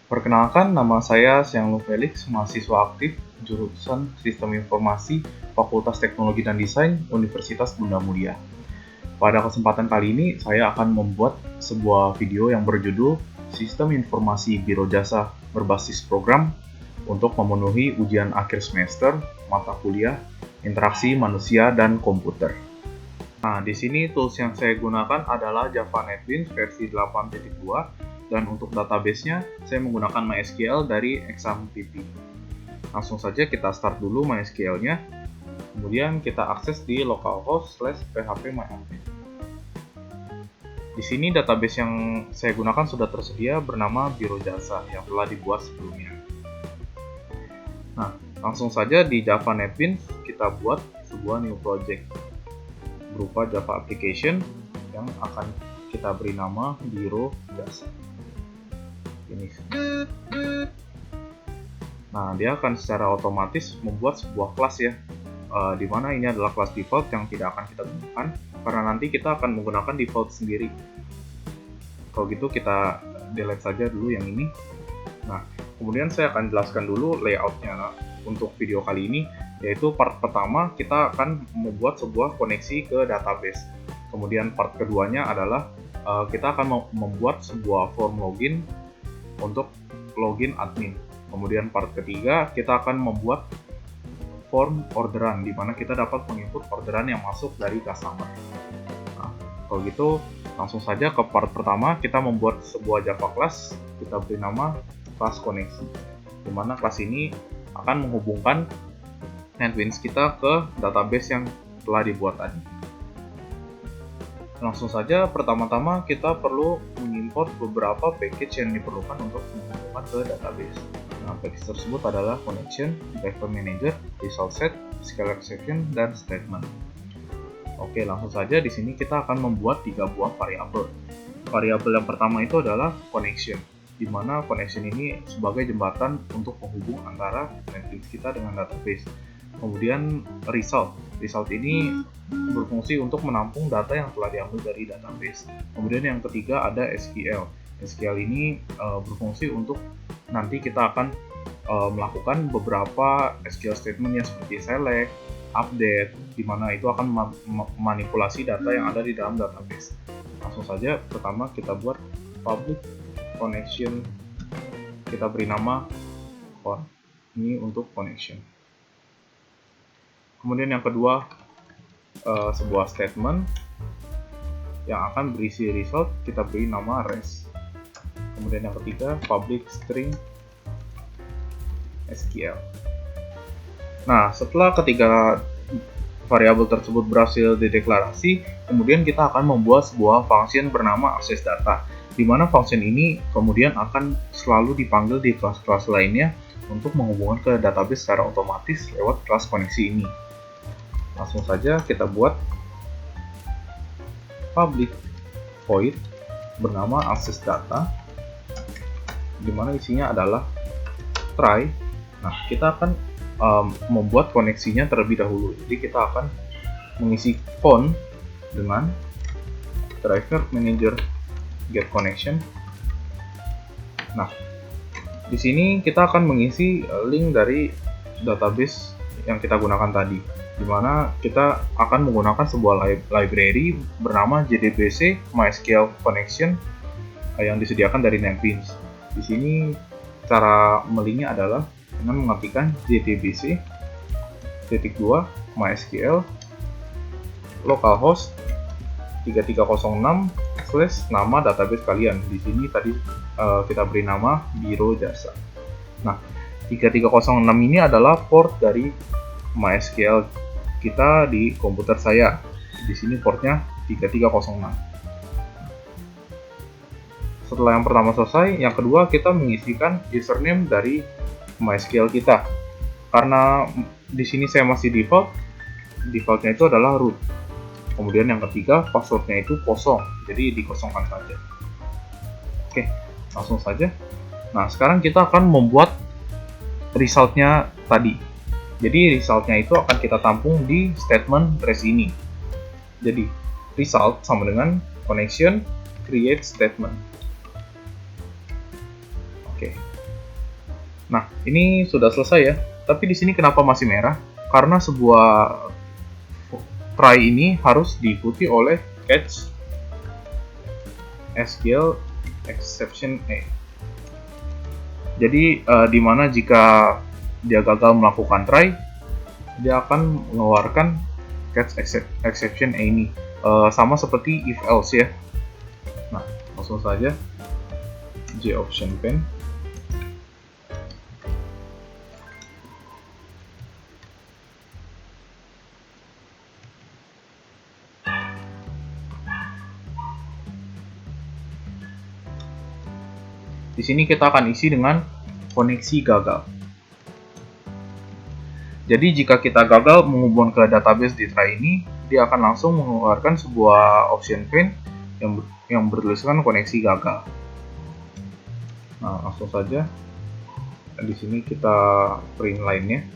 Perkenalkan, nama saya Xianglu Felix, mahasiswa aktif jurusan Sistem Informasi, Fakultas Teknologi dan Desain, Universitas Bunda Mulia. Pada kesempatan kali ini, saya akan membuat sebuah video yang berjudul Sistem Informasi Biro Jasa berbasis program untuk memenuhi ujian akhir semester, mata kuliah, interaksi manusia dan komputer. Nah, di sini tools yang saya gunakan adalah Java NetBeans versi 8.2 dan untuk database-nya saya menggunakan MySQL dari ExamPP. Langsung saja kita start dulu MySQL-nya, kemudian kita akses di localhost/phpMyAdmin. Di sini database yang saya gunakan sudah tersedia bernama Biro Jasa yang telah dibuat sebelumnya. Nah, langsung saja di Java NetBeans kita buat sebuah new project berupa Java application yang akan kita beri nama Biro Jasa. Ini. Nah, dia akan secara otomatis membuat sebuah kelas ya, di mana ini adalah kelas default yang tidak akan kita gunakan karena nanti kita akan menggunakan default sendiri. Kalau gitu kita delete saja dulu yang ini. Nah, kemudian saya akan jelaskan dulu layoutnya untuk video kali ini, yaitu part pertama kita akan membuat sebuah koneksi ke database. Kemudian part keduanya adalah kita akan membuat sebuah form login untuk login admin. Kemudian part ketiga kita akan membuat form orderan di mana kita dapat menginput orderan yang masuk dari customer. Nah, kalau gitu langsung saja ke part pertama, kita membuat sebuah Java class, kita beri nama class koneksi. Di mana kelas ini akan menghubungkan NetBeans kita ke database yang telah dibuat tadi. Langsung saja, pertama-tama kita perlu mengimport beberapa package yang diperlukan untuk menghubungkan ke database. Nah, package tersebut adalah connection, driver manager, result set, scalar exception, dan statement. Oke, langsung saja di sini kita akan membuat 3 buah variabel. Variabel yang pertama itu adalah connection, di mana connection ini sebagai jembatan untuk menghubung antara NetBeans kita dengan database. Kemudian result ini berfungsi untuk menampung data yang telah diambil dari database. Kemudian yang ketiga ada SQL. SQL ini berfungsi untuk nanti kita akan melakukan beberapa SQL statement yang seperti select, update, di mana itu akan memanipulasi data yang ada di dalam database. Langsung saja, pertama kita buat public connection, kita beri nama con, ini untuk connection. Kemudian yang kedua, sebuah statement yang akan berisi result, kita beri nama res. Kemudian yang ketiga, public string SQL. Nah, setelah ketiga variabel tersebut berhasil dideklarasi, kemudian kita akan membuat sebuah function bernama access data, di mana function ini kemudian akan selalu dipanggil di kelas-kelas lainnya untuk menghubungkan ke database secara otomatis lewat kelas koneksi ini. Langsung saja kita buat public void bernama access data, di mana isinya adalah try. Nah, kita akan membuat koneksinya terlebih dahulu. Jadi kita akan mengisi phone dengan driver manager get connection. Nah, di sini kita akan mengisi link dari database yang kita gunakan tadi, di mana kita akan menggunakan sebuah library bernama JDBC MySQL Connection yang disediakan dari NetBeans. Di sini cara melinknya adalah dengan mengetikkan JDBC _2 MySQL localhost 3306 / nama database kalian. Di sini tadi kita beri nama Biro Jasa. Nah, 3306 ini adalah port dari MySQL kita di komputer saya. Di sini portnya 3306. Setelah yang pertama selesai, yang kedua kita mengisikan username dari MySQL kita. Karena di sini saya masih defaultnya itu adalah root. Kemudian yang ketiga, passwordnya itu kosong, jadi dikosongkan saja. Oke, langsung saja. Nah, sekarang kita akan membuat resultnya tadi. Jadi resultnya itu akan kita tampung di statement res ini. Jadi result sama dengan connection create statement. Oke. Nah, ini sudah selesai ya. Tapi di sini kenapa masih merah? Karena sebuah try ini harus diikuti oleh catch SQL exception A. Jadi di mana jika dia gagal melakukan try, dia akan mengeluarkan catch exception A ini. Sama seperti if else ya. Nah, langsung saja JOption pane. Di sini kita akan isi dengan koneksi gagal. Jadi jika kita gagal menghubungkan ke database di try ini, dia akan langsung mengeluarkan sebuah option pane yang bertuliskan koneksi gagal. Nah, langsung saja di sini kita print line-nya.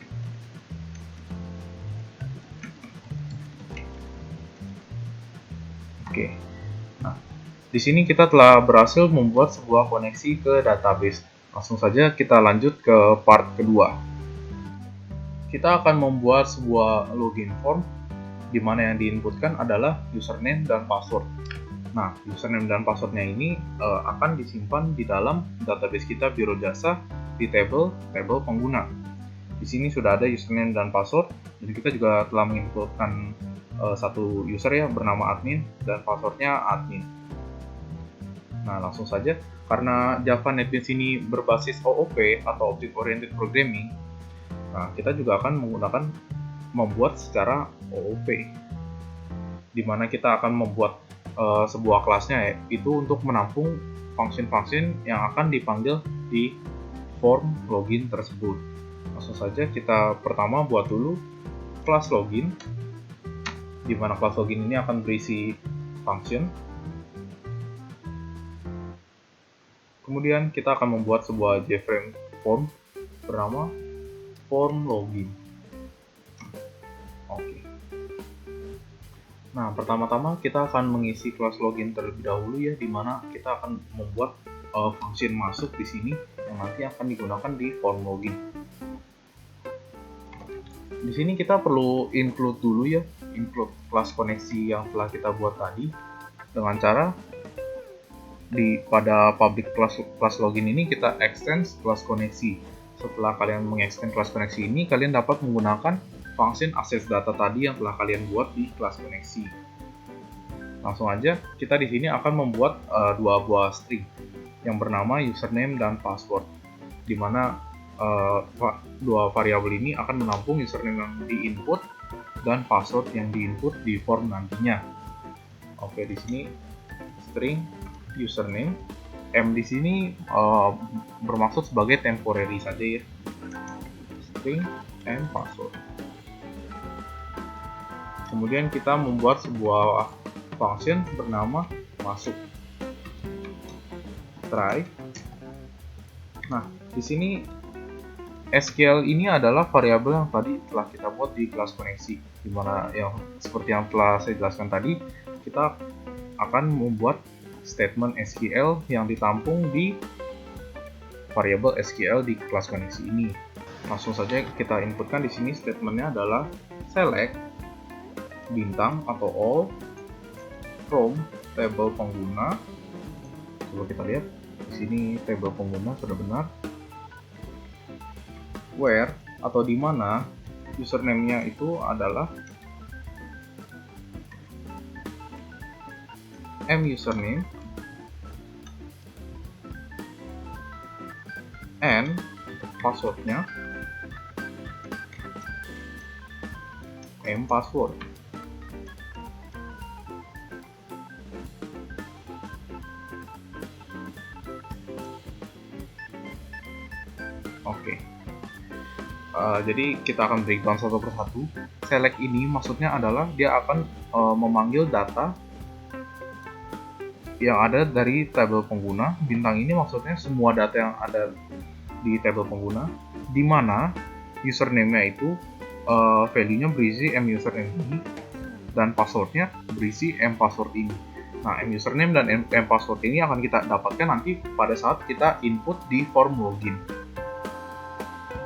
Oke. Nah, di sini kita telah berhasil membuat sebuah koneksi ke database. Langsung saja kita lanjut ke part kedua. Kita akan membuat sebuah login form di mana yang diinputkan adalah username dan password. Nah, username dan passwordnya ini akan disimpan di dalam database kita Biro Jasa di table pengguna. Di sini sudah ada username dan password, dan kita juga telah menginputkan satu user ya bernama admin dan passwordnya admin. Nah, langsung saja, karena Java NetBeans ini berbasis OOP atau Object Oriented Programming, nah kita juga akan membuat secara OOP, di mana kita akan membuat sebuah kelasnya ya, itu untuk menampung function-function yang akan dipanggil di form login tersebut. Langsung saja kita pertama buat dulu kelas login, di mana kelas login ini akan berisi function. Kemudian kita akan membuat sebuah JFrame form bernama form login. Oke. Nah, pertama-tama kita akan mengisi kelas login terlebih dahulu ya, di mana kita akan membuat function masuk di sini yang nanti akan digunakan di form login. Di sini kita perlu include dulu ya, include kelas koneksi yang telah kita buat tadi dengan cara pada public class login ini kita extend kelas koneksi. Setelah kalian mengextend kelas koneksi ini, kalian dapat menggunakan function access data tadi yang telah kalian buat di kelas koneksi. Langsung aja, kita di sini akan membuat dua buah string yang bernama username dan password, di mana dua variabel ini akan menampung username yang diinput dan password yang diinput di form nantinya. Oke, di sini string username, M di sini bermaksud sebagai temporary saja ya, string and password. Kemudian kita membuat sebuah function bernama masuk try. Nah, di sini SQL ini adalah variabel yang tadi telah kita buat di kelas koneksi, di mana yang seperti yang telah saya jelaskan tadi, kita akan membuat statement SQL yang ditampung di variabel SQL di kelas koneksi ini. Langsung saja kita inputkan di sini statementnya adalah select bintang atau all from table pengguna. Coba kita lihat di sini table pengguna sudah benar. Where atau di mana username-nya itu adalah m username and passwordnya m password. Oke. Jadi kita akan breakdown satu persatu. Select ini maksudnya adalah dia akan memanggil data yang ada dari tabel pengguna. Bintang ini maksudnya semua data yang ada di tabel pengguna, di mana username-nya itu value-nya berisi m username ini dan password-nya berisi m password ini. Nah, username dan password ini akan kita dapatkan nanti pada saat kita input di form login.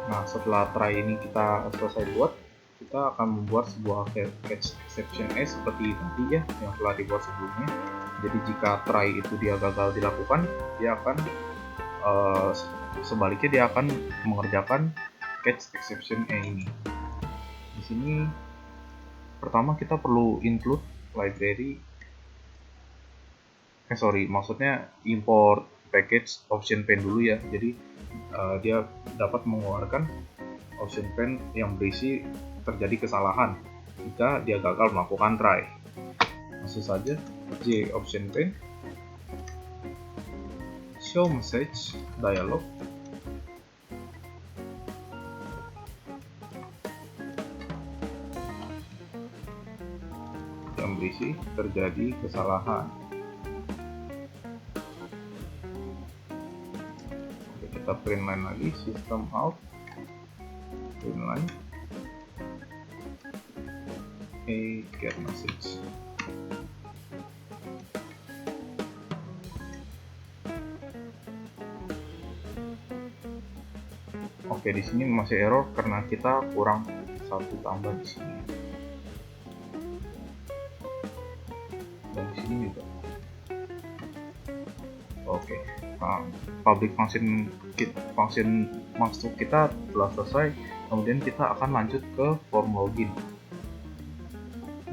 Nah, setelah try ini kita selesai buat, kita akan membuat sebuah catch exception seperti tadi ya, yang telah dibuat sebelumnya. Jadi jika try itu dia gagal dilakukan, dia akan sebaliknya dia akan mengerjakan catch exception ini. Di sini pertama kita perlu include library, maksudnya import package OptionPen dulu ya. Jadi dia dapat mengeluarkan OptionPen yang berisi terjadi kesalahan jika dia gagal melakukan try. Langsung saja J OptionPen show message dialog. Yang berisi terjadi kesalahan. Oke, kita print line lagi, system out, print line, get message. Oke, di sini masih error karena kita kurang satu tambah di sini. Dan di sini juga. Oke, public function masuk kita telah selesai. Kemudian kita akan lanjut ke form login.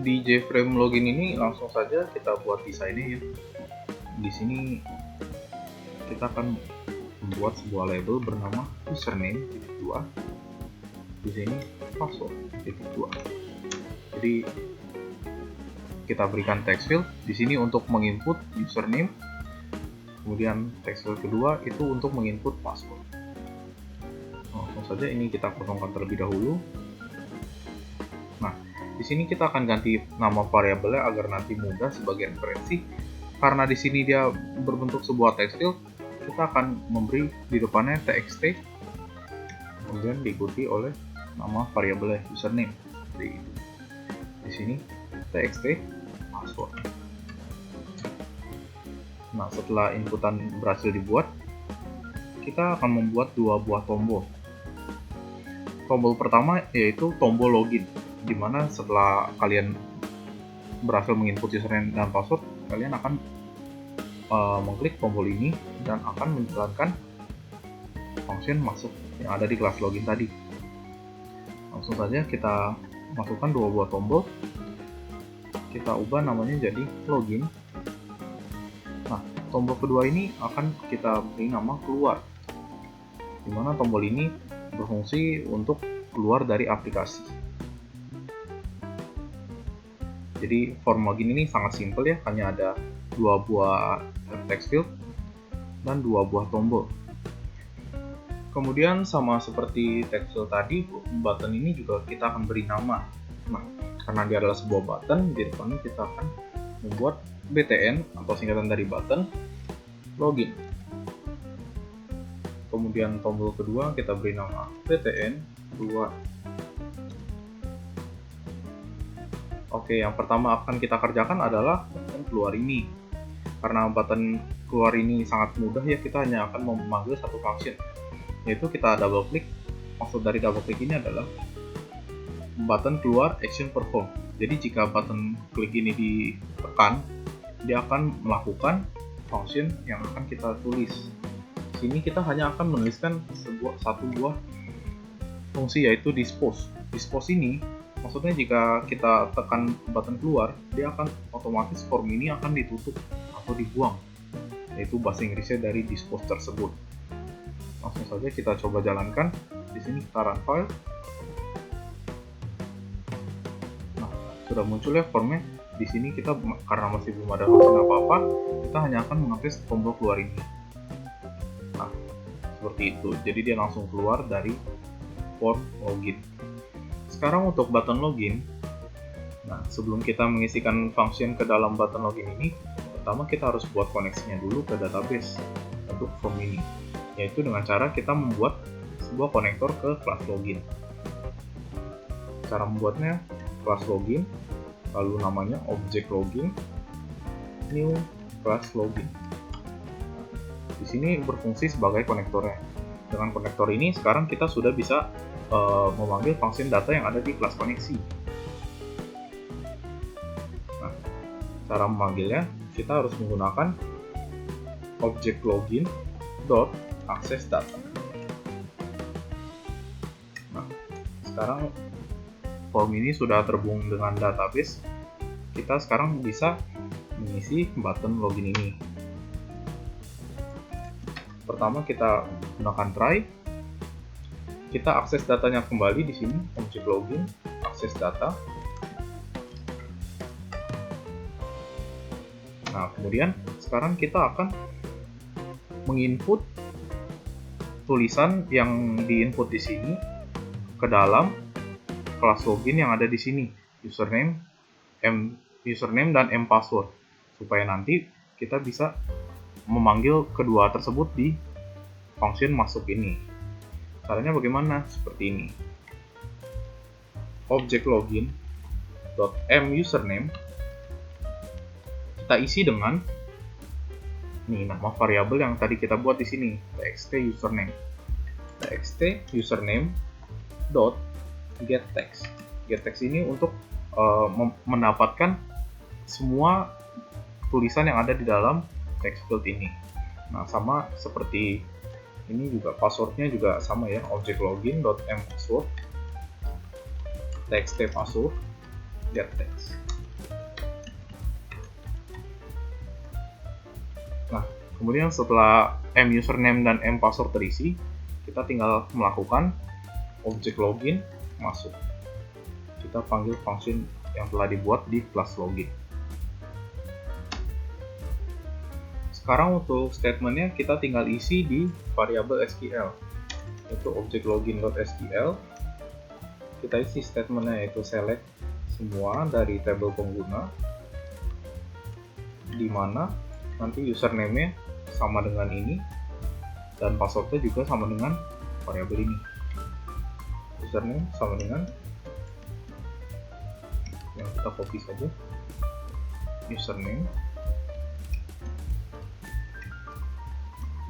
Di JFrame login ini langsung saja kita buat desainnya ya. Di sini kita akan membuat sebuah label bernama username (2). Di sini password (2). Jadi kita berikan text field di sini untuk menginput username, kemudian text field kedua itu untuk menginput password. Langsung saja ini kita kosongkan terlebih dahulu. Nah, di sini kita akan ganti nama variabelnya agar nanti mudah sebagai referensi. Karena di sini dia berbentuk sebuah text field, kita akan memberi di depannya txt, kemudian diikuti oleh nama variabelnya username. Di sini txt password. Nah, setelah inputan berhasil dibuat, kita akan membuat dua buah tombol. Tombol pertama yaitu tombol login, di mana setelah kalian berhasil menginput username dan password, kalian akan mengklik tombol ini dan akan menjalankan function masuk yang ada di kelas login tadi. Langsung saja kita masukkan dua buah tombol, kita ubah namanya jadi login. Nah, tombol kedua ini akan kita beri nama keluar, dimana tombol ini berfungsi untuk keluar dari aplikasi. Jadi form login ini sangat simpel ya, hanya ada dua buah text field dan dua buah tombol. Kemudian sama seperti text field tadi, button ini juga kita akan beri nama. Nah, karena dia adalah sebuah button, di depannya kita akan membuat btn atau singkatan dari button login. Kemudian tombol kedua kita beri nama btn keluar. Oke, yang pertama akan kita kerjakan adalah button keluar ini. Karena button keluar ini sangat mudah ya, kita hanya akan memanggil satu function, yaitu kita double klik. Maksud dari double klik ini adalah button keluar action perform. Jadi jika button klik ini ditekan, dia akan melakukan function yang akan kita tulis. Di sini kita hanya akan menuliskan satu buah fungsi, yaitu dispose. Dispose ini maksudnya jika kita tekan button keluar, dia akan otomatis form ini akan ditutup atau dibuang, yaitu bahasa Inggrisnya dari dispose tersebut. Langsung saja kita coba jalankan. Di sini kita run file. Nah, sudah muncul ya formnya. Di sini kita karena masih belum ada function apa-apa, kita hanya akan mengakses tombol keluar ini. Nah, seperti itu. Jadi dia langsung keluar dari form login. Sekarang untuk button login. Nah, sebelum kita mengisikan function ke dalam button login ini, pertama kita harus buat koneksinya dulu ke database untuk form ini, yaitu dengan cara kita membuat sebuah konektor ke kelas login. Cara membuatnya kelas login, lalu namanya object login. new class login. Di sini berfungsi sebagai konektornya. Dengan konektor ini sekarang kita sudah bisa memanggil function data yang ada di kelas koneksi. Nah, cara memanggilnya kita harus menggunakan object login dot access data. Nah, sekarang form ini sudah terhubung dengan database. Kita sekarang bisa mengisi button login ini. Pertama kita gunakan try. Kita akses datanya kembali di sini, object login, akses data. Nah, kemudian sekarang kita akan menginput tulisan yang diinput di sini ke dalam kelas login yang ada di sini, username dan password, supaya nanti kita bisa memanggil kedua tersebut di function masuk ini. Caranya bagaimana? Seperti ini. Object login .musername kita isi dengan nama variabel yang tadi kita buat di sini, txt username. Txt username dot getText. GetText ini untuk mendapatkan semua tulisan yang ada di dalam text field ini. Nah, sama seperti ini juga passwordnya juga sama ya, object login dot mpassword txt password getText. Nah, kemudian setelah musername dan mpassword terisi, kita tinggal melakukan object login masuk. Kita panggil function yang telah dibuat di kelas login. Sekarang untuk statementnya kita tinggal isi di variabel SQL, yaitu object login.sql. Kita isi statementnya yaitu select semua dari tabel pengguna, di mana nanti username-nya sama dengan ini dan password-nya juga sama dengan variabel ini. Username sama dengan yang kita copy saja, username,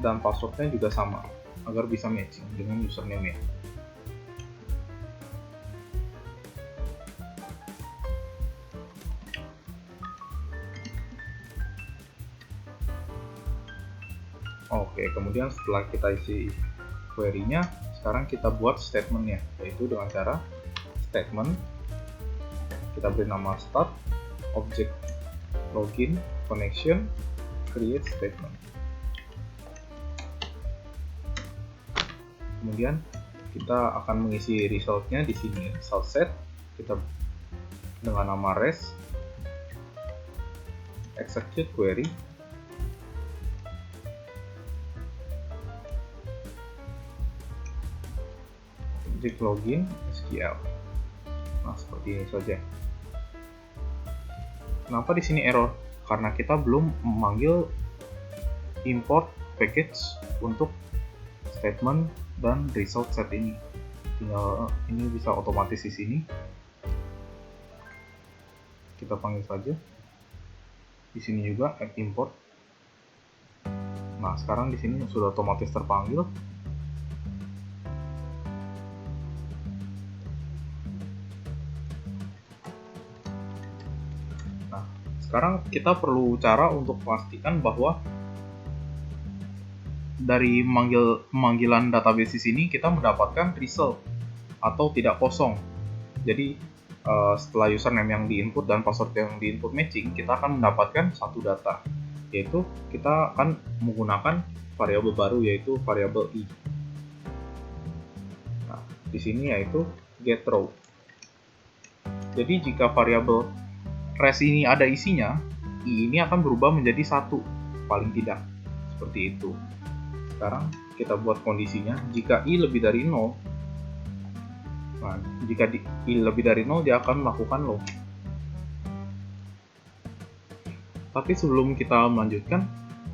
dan passwordnya juga sama agar bisa matching dengan username-nya. Oke, kemudian setelah kita isi query-nya, sekarang kita buat statement-nya, yaitu dengan cara statement, kita beri nama start, object login, connection, create statement. Kemudian kita akan mengisi result-nya di sini, result set, kita dengan nama res, execute query, object login SQL. Nah, seperti ini saja. Kenapa di sini error? Karena kita belum memanggil import package untuk statement dan result set ini. Tinggal ini bisa otomatis di sini. Kita panggil saja. Di sini juga add import. Nah, sekarang di sini sudah otomatis terpanggil. Nah, sekarang kita perlu cara untuk memastikan bahwa dari pemanggilan database di sini kita mendapatkan result atau tidak kosong. Jadi setelah username yang diinput dan password yang diinput matching, kita akan mendapatkan satu data, yaitu kita akan menggunakan variabel baru yaitu variabel i. Nah, di sini yaitu getRow. Jadi jika variabel res ini ada isinya, i ini akan berubah menjadi 1 paling tidak, seperti itu. Sekarang kita buat kondisinya, jika i lebih dari 0, nah, jika i lebih dari 0 dia akan melakukan login. Tapi sebelum kita melanjutkan,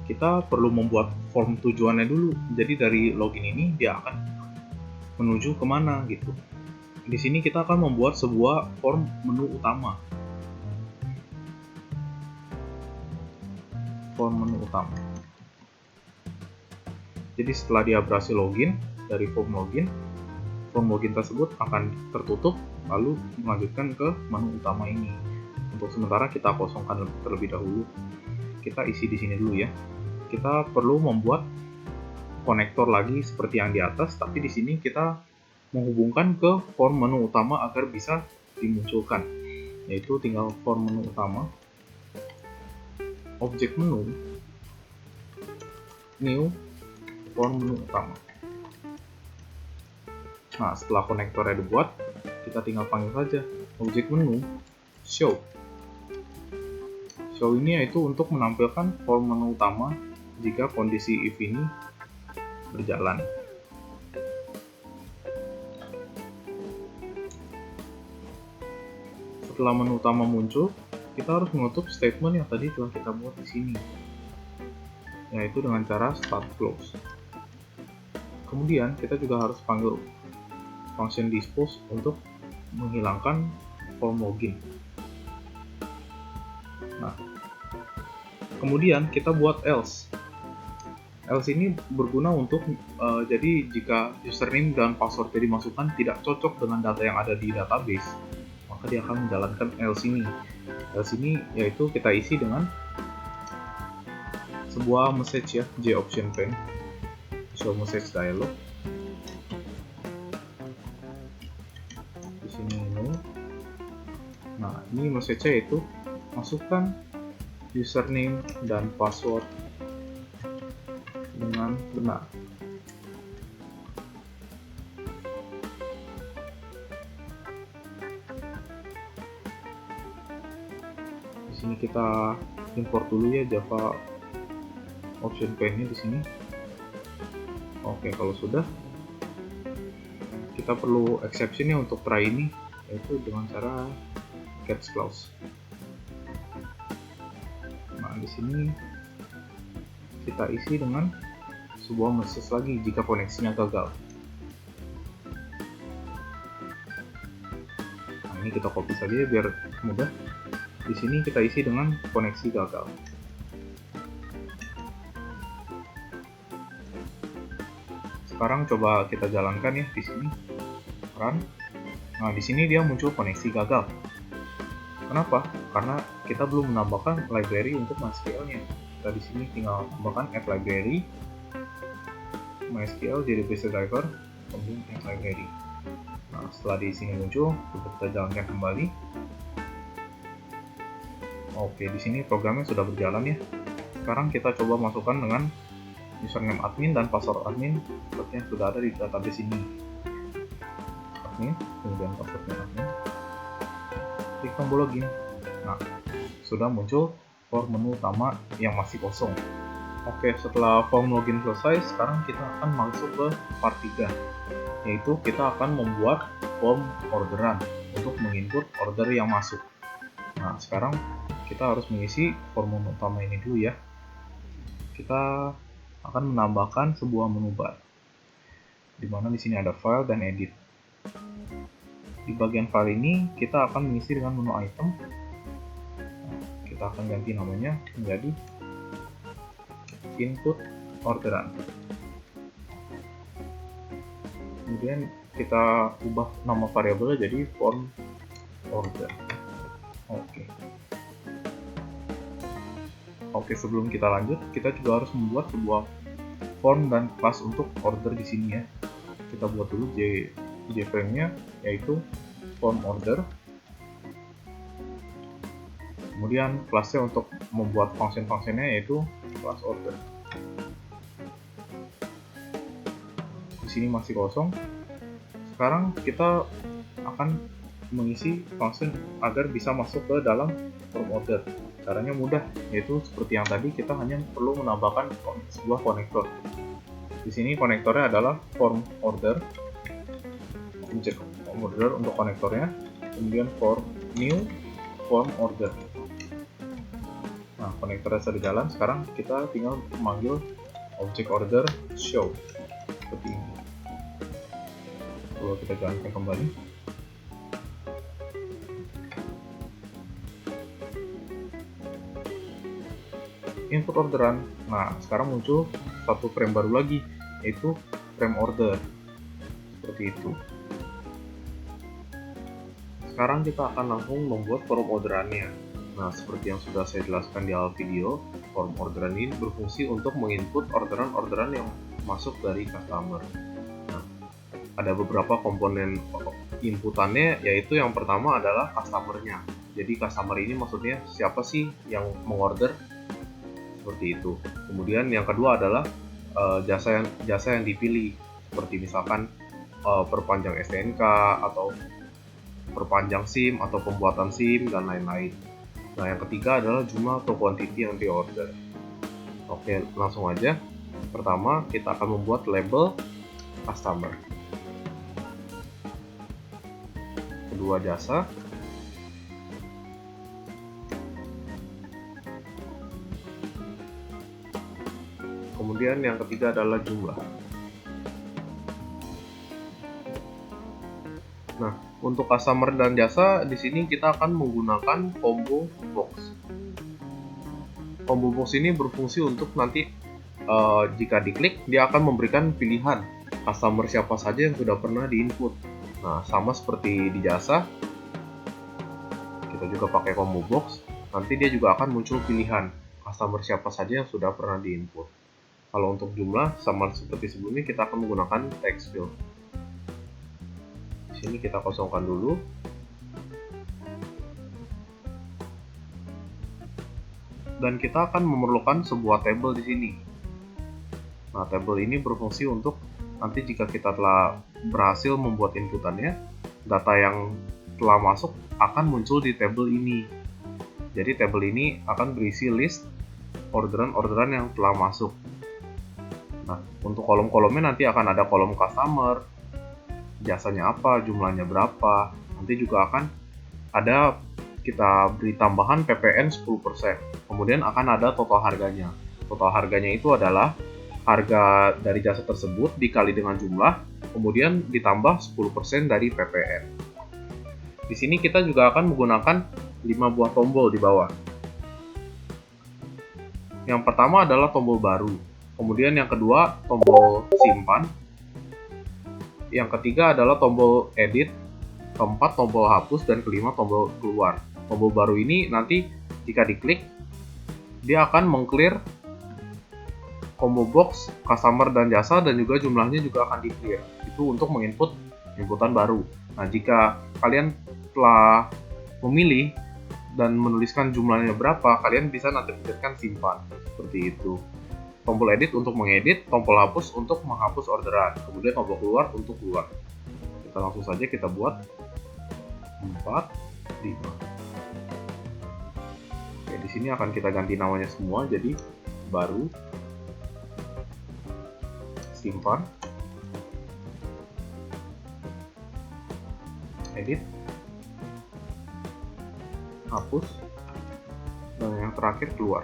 kita perlu membuat form tujuannya dulu. Jadi dari login ini dia akan menuju kemana gitu. Di sini kita akan membuat sebuah form menu utama. utama. Jadi setelah dia berhasil login dari form login tersebut akan tertutup lalu melanjutkan ke menu utama ini. Untuk sementara kita kosongkan terlebih dahulu. Kita isi di sini dulu ya. Kita perlu membuat konektor lagi seperti yang di atas, tapi di sini kita menghubungkan ke form menu utama agar bisa dimunculkan. Yaitu tinggal form menu utama, objek menu, new, form menu utama. Nah, setelah konektornya dibuat, kita tinggal panggil saja objek menu show. Show ini yaitu untuk menampilkan form menu utama jika kondisi if ini berjalan. Setelah menu utama muncul, kita harus menutup statement yang tadi telah kita buat di sini, yaitu dengan cara start close. Kemudian kita juga harus panggil function dispose untuk menghilangkan form login. Nah, kemudian kita buat else. Else ini berguna untuk jadi jika username dan password yang dimasukkan tidak cocok dengan data yang ada di database, maka dia akan menjalankan else ini. Else ini yaitu kita isi dengan sebuah message ya, JOption pane, show message dialog. Di sini ini. Nah, ini message-nya yaitu masukkan username dan password dengan benar. Di sini kita import dulu ya Java option pane-nya di sini. Oke, kalau sudah, kita perlu exception-nya untuk try ini, yaitu dengan cara catch clause. Nah, di sini kita isi dengan sebuah message lagi jika koneksinya gagal. Nah, ini kita copy saja biar mudah. Di sini kita isi dengan koneksi gagal. Sekarang coba kita jalankan ya di sini. Run. Nah, di sini dia muncul koneksi gagal. Kenapa? Karena kita belum menambahkan library untuk MySQL-nya. Kita di sini tinggal tambahkan add library, MySQL database driver, kemudian add library. Nah, setelah di sini muncul, kita jalankan kembali. Oke, di sini programnya sudah berjalan ya. Sekarang kita coba masukkan dengan username admin dan password admin seperti yang sudah ada di database ini. Admin, kemudian passwordnya admin. Klik tombol login. Nah, sudah muncul form menu utama yang masih kosong. Oke, setelah form login selesai, sekarang kita akan masuk ke part 3, yaitu kita akan membuat form orderan untuk menginput order yang masuk. Nah, sekarang kita harus mengisi form menu utama ini dulu ya. Kita akan menambahkan sebuah menu bar, di mana di sini ada file dan edit. Di bagian file ini kita akan mengisi dengan menu item. Kita akan ganti namanya menjadi input orderan. Kemudian kita ubah nama variabelnya jadi form order. Oke, sebelum kita lanjut, kita juga harus membuat sebuah form dan class untuk order di sini ya. Kita buat dulu JFrame-nya, yaitu form order. Kemudian class-nya untuk membuat function-functionnya yaitu class order. Di sini masih kosong. Sekarang kita akan mengisi function agar bisa masuk ke dalam form order. Caranya mudah, yaitu seperti yang tadi, kita hanya perlu menambahkan sebuah konektor. Di sini konektornya adalah form order, objek order untuk konektornya, kemudian form new form order. Nah, konektornya sudah jalan. Sekarang kita tinggal memanggil objek order show seperti ini. Coba kita jalankan kembali. input orderan. Nah, sekarang muncul satu frame baru lagi, yaitu frame order. Seperti itu. Sekarang kita akan langsung membuat form orderannya. Nah, seperti yang sudah saya jelaskan di awal video, form orderan ini berfungsi untuk menginput orderan-orderan yang masuk dari customer. Nah, ada beberapa komponen inputannya, yaitu yang pertama adalah customer-nya. Jadi customer ini maksudnya siapa sih yang mengorder, seperti itu. Kemudian yang kedua adalah jasa yang dipilih, seperti misalkan perpanjang STNK atau perpanjang SIM atau pembuatan SIM dan lain-lain. Nah, yang ketiga adalah jumlah atau quantity yang diorder. Oke, langsung aja. Pertama, kita akan membuat label customer. Kedua, jasa. Kemudian yang ketiga adalah jumlah. Nah, untuk customer dan jasa di sini kita akan menggunakan combo box. Combo box ini berfungsi untuk nanti jika diklik dia akan memberikan pilihan customer siapa saja yang sudah pernah diinput. Nah, sama seperti di jasa, kita juga pakai combo box. Nanti dia juga akan muncul pilihan customer siapa saja yang sudah pernah diinput. Kalau untuk jumlah, sama seperti sebelumnya, kita akan menggunakan text field. Di sini kita kosongkan dulu. Dan kita akan memerlukan sebuah table di sini. Nah, table ini berfungsi untuk nanti jika kita telah berhasil membuat inputannya, data yang telah masuk akan muncul di table ini. Jadi table ini akan berisi list orderan-orderan yang telah masuk. Nah, untuk kolom-kolomnya nanti akan ada kolom customer, jasanya apa, jumlahnya berapa. Nanti juga akan ada kita beri tambahan PPN 10%. Kemudian akan ada total harganya. Total harganya itu adalah harga dari jasa tersebut dikali dengan jumlah, kemudian ditambah 10% dari PPN. Di sini kita juga akan menggunakan 5 buah tombol di bawah. Yang pertama adalah tombol baru. Kemudian yang kedua, tombol simpan. Yang ketiga adalah tombol edit. Keempat, tombol hapus. Dan kelima, tombol keluar. Tombol baru ini nanti jika diklik, dia akan meng-clear combo box, customer dan jasa, dan juga jumlahnya juga akan di-clear. Itu untuk menginput inputan baru. Nah, jika kalian telah memilih dan menuliskan jumlahnya berapa, kalian bisa nanti pencetkan simpan. Seperti itu. Tombol edit untuk mengedit, tombol hapus untuk menghapus orderan, kemudian tombol keluar untuk keluar. Kita langsung saja kita buat 4, 5. Oke, di sini akan kita ganti namanya semua jadi baru, simpan, edit, hapus, dan yang terakhir keluar.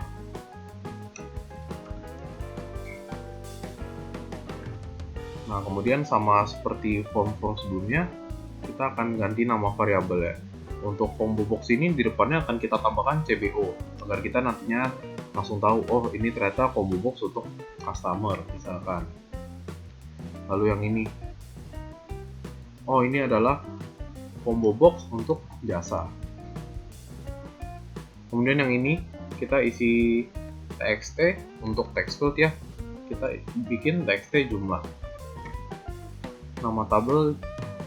Nah, kemudian sama seperti form-form sebelumnya, kita akan ganti nama variabel ya. Untuk combo box ini di depannya akan kita tambahkan CBO agar kita nantinya langsung tahu, oh ini ternyata combo box untuk customer misalkan. Lalu yang ini, oh ini adalah combo box untuk jasa. Kemudian yang ini kita isi txt untuk text field ya, kita bikin txt jumlah. Nama tabel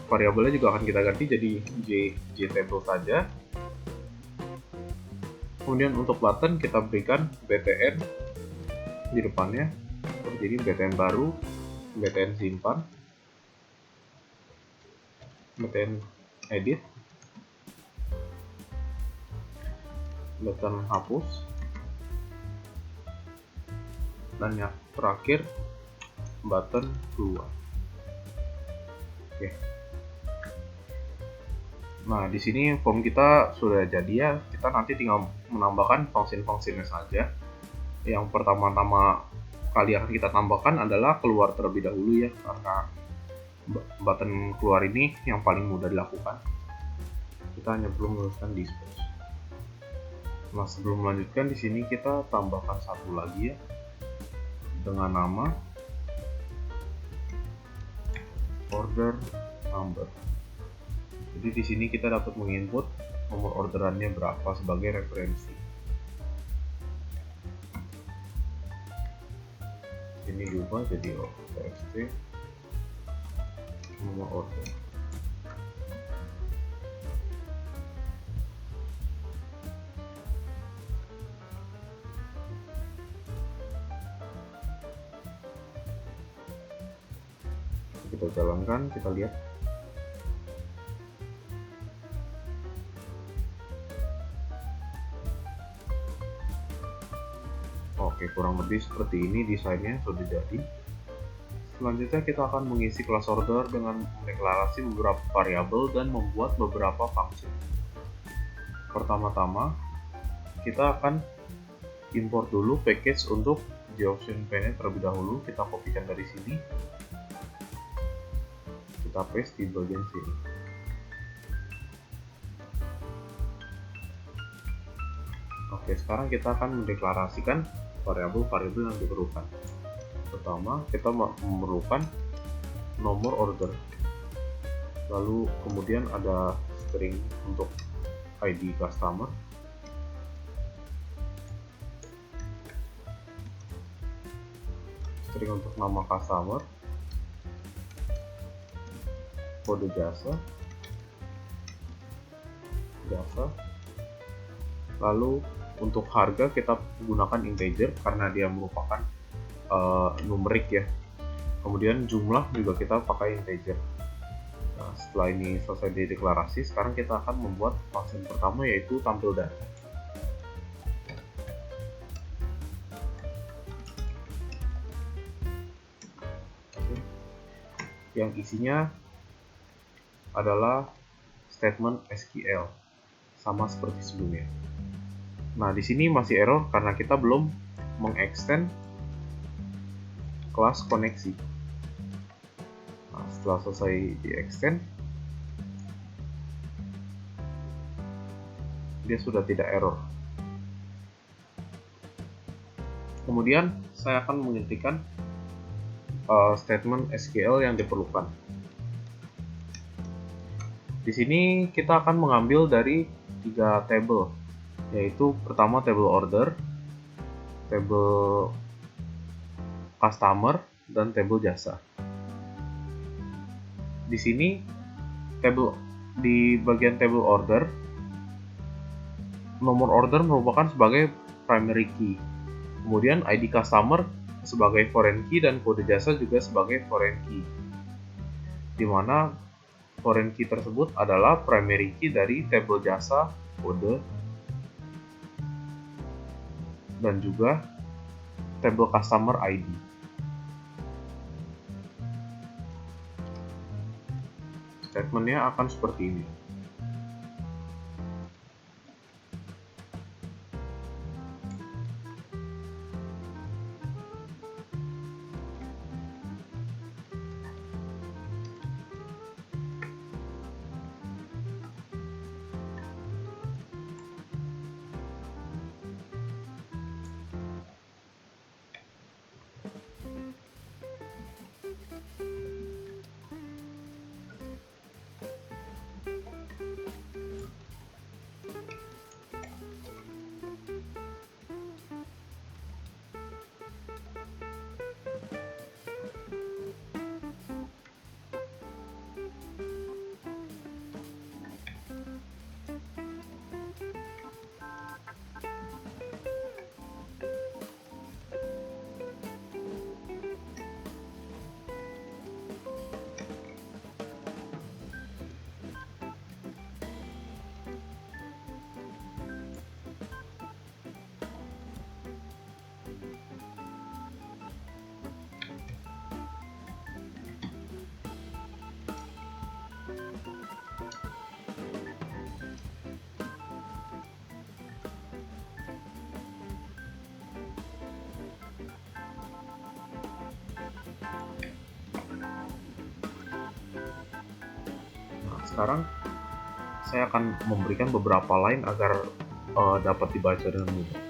variabelnya juga akan kita ganti jadi JTable saja. Kemudian untuk button kita berikan btn di depannya seperti ini, btn baru, btn simpan, btn edit, button hapus, dan yang terakhir button keluar. Oke. Nah, di sini form kita sudah jadi ya. Kita nanti tinggal menambahkan function-functionnya saja. Yang pertama-tama kali akan kita tambahkan adalah keluar terlebih dahulu ya, karena button keluar ini yang paling mudah dilakukan. Kita hanya perlu menuliskan dispose. Nah, sebelum melanjutkan di sini kita tambahkan satu lagi ya dengan nama order number. Jadi di sini kita dapat menginput nomor orderannya berapa sebagai referensi. Ini diubah jadi txt nomor order. Kita jalankan, kita lihat. Oke, kurang lebih seperti ini desainnya sudah jadi. Selanjutnya kita akan mengisi class order dengan mendeklarasi beberapa variabel dan membuat beberapa function. Pertama-tama, kita akan import dulu package untuk Gaussian Pen terlebih dahulu. Kita kopikan dari sini, kita paste di bagian sini. Oke, sekarang kita akan mendeklarasikan variabel-variabel yang diperlukan. Pertama, kita memerlukan nomor order, lalu kemudian ada string untuk ID customer, string untuk nama customer, kode jasa, lalu untuk harga kita gunakan integer karena dia merupakan numerik ya. Kemudian jumlah juga kita pakai integer. Nah, setelah ini selesai dideklarasi, sekarang kita akan membuat function pertama, yaitu tampil data. Yang isinya adalah statement SQL sama seperti sebelumnya. Nah, di sini masih error karena kita belum mengextend kelas koneksi. Nah, setelah selesai di-extend, dia sudah tidak error. Kemudian saya akan mengetikkan statement SQL yang diperlukan. Di sini kita akan mengambil dari 3 table, yaitu pertama table order, table customer, dan table jasa. Di sini di bagian table order, nomor order merupakan sebagai primary key. Kemudian ID customer sebagai foreign key dan kode jasa juga sebagai foreign key. Di mana foreign key tersebut adalah primary key dari table jasa, kode, dan juga table customer ID. Statementnya akan seperti ini. Sekarang saya akan memberikan beberapa line agar dapat dibaca dengan mudah.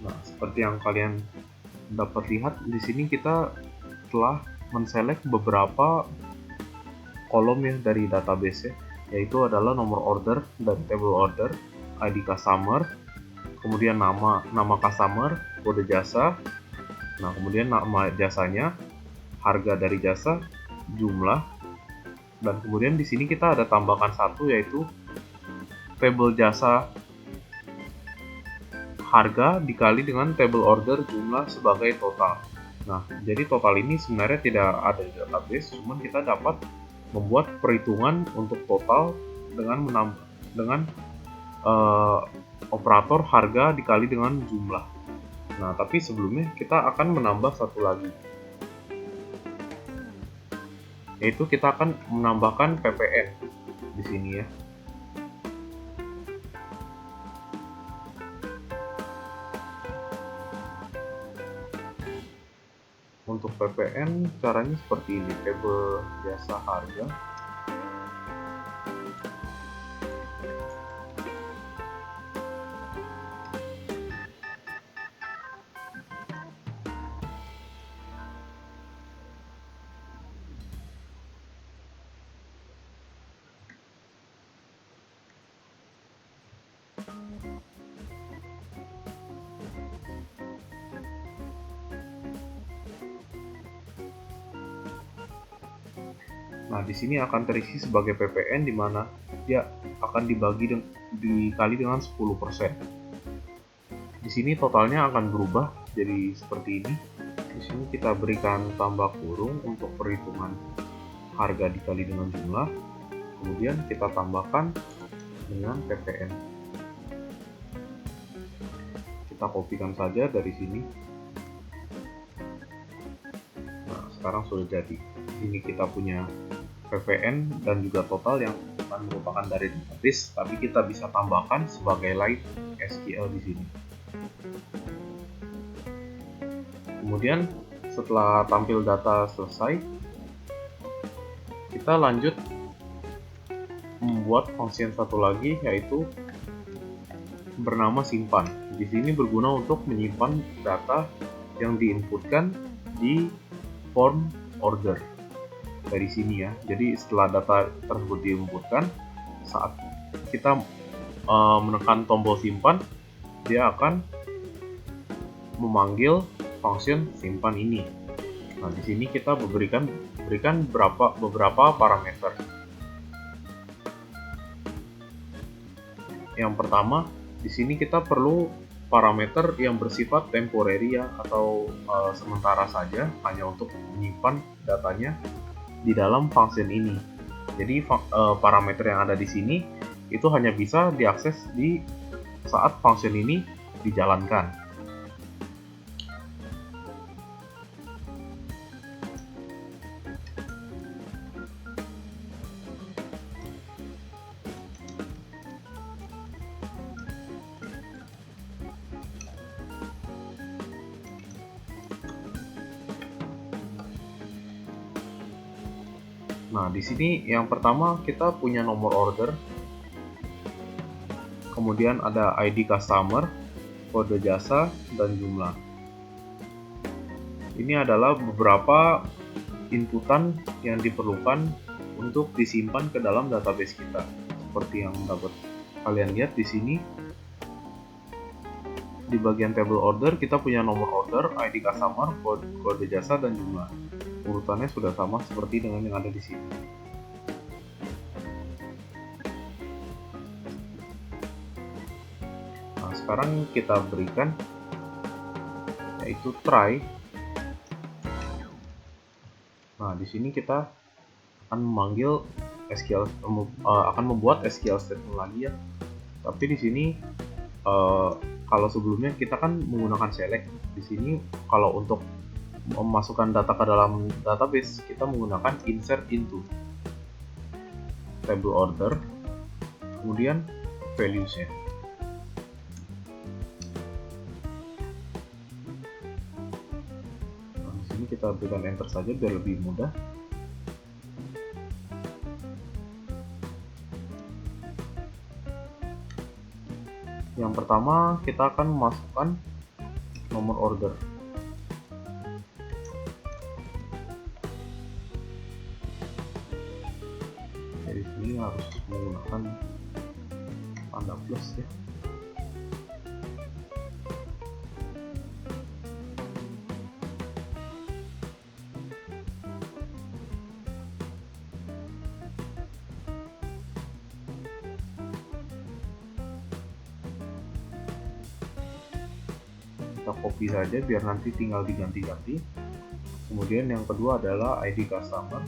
Nah, seperti yang kalian dapat lihat di sini, kita telah menselect beberapa kolom ya dari database, yaitu adalah nomor order dan table order, ID customer, kemudian nama customer, kode jasa, nah kemudian nama jasanya, harga dari jasa, jumlah, dan kemudian di sini kita ada tambahkan satu, yaitu table jasa harga dikali dengan table order jumlah sebagai total. Nah, jadi total ini sebenarnya tidak ada di database, cuman kita dapat membuat perhitungan untuk total dengan operator harga dikali dengan jumlah. Nah, tapi sebelumnya kita akan menambah satu lagi, yaitu kita akan menambahkan PPN di sini ya. Untuk PPN caranya seperti ini, table jasa harga. Nah, di sini akan terisi sebagai PPN, di mana dia akan dikali dengan 10%. Di sini totalnya akan berubah jadi seperti ini. Di sini kita berikan tambah kurung untuk perhitungan harga dikali dengan jumlah. Kemudian kita tambahkan dengan PPN. Kita kopikan saja dari sini. Nah, sekarang sudah jadi. Ini kita punya PPN dan juga total yang bukan merupakan dari database, tapi kita bisa tambahkan sebagai live SQL di sini. Kemudian setelah tampil data selesai, kita lanjut membuat function satu lagi, yaitu bernama simpan. Di sini berguna untuk menyimpan data yang diinputkan di form order dari sini ya. Jadi setelah data tersebut diinputkan, saat kita menekan tombol simpan, dia akan memanggil function simpan ini. Nah, di sini kita berikan beberapa parameter. Yang pertama, di sini kita perlu parameter yang bersifat temporary ya, atau sementara saja, hanya untuk menyimpan datanya di dalam function ini. Jadi parameter yang ada di sini itu hanya bisa diakses di saat function ini dijalankan. Nah, di sini yang pertama kita punya nomor order, kemudian ada ID customer, kode jasa, dan jumlah. Ini adalah beberapa inputan yang diperlukan untuk disimpan ke dalam database kita. Seperti yang dapat kalian lihat di sini, di bagian table order kita punya nomor order, ID customer, kode jasa, dan jumlah. Urutannya sudah sama seperti dengan yang ada di sini. Nah, sekarang kita berikan yaitu try. Nah, di sini kita akan memanggil SQL, akan membuat SQL statement lagi ya. Tapi di sini kalau sebelumnya kita kan menggunakan select, di sini kalau untuk memasukkan data ke dalam database kita menggunakan insert into table order, kemudian values-nya. Nah, di sini kita berikan enter saja biar lebih mudah. Yang pertama kita akan memasukkan nomor order. Jadi sini harus menggunakan tanda plus ya. Kita copy saja biar nanti tinggal diganti-ganti. Kemudian yang kedua adalah ID customer.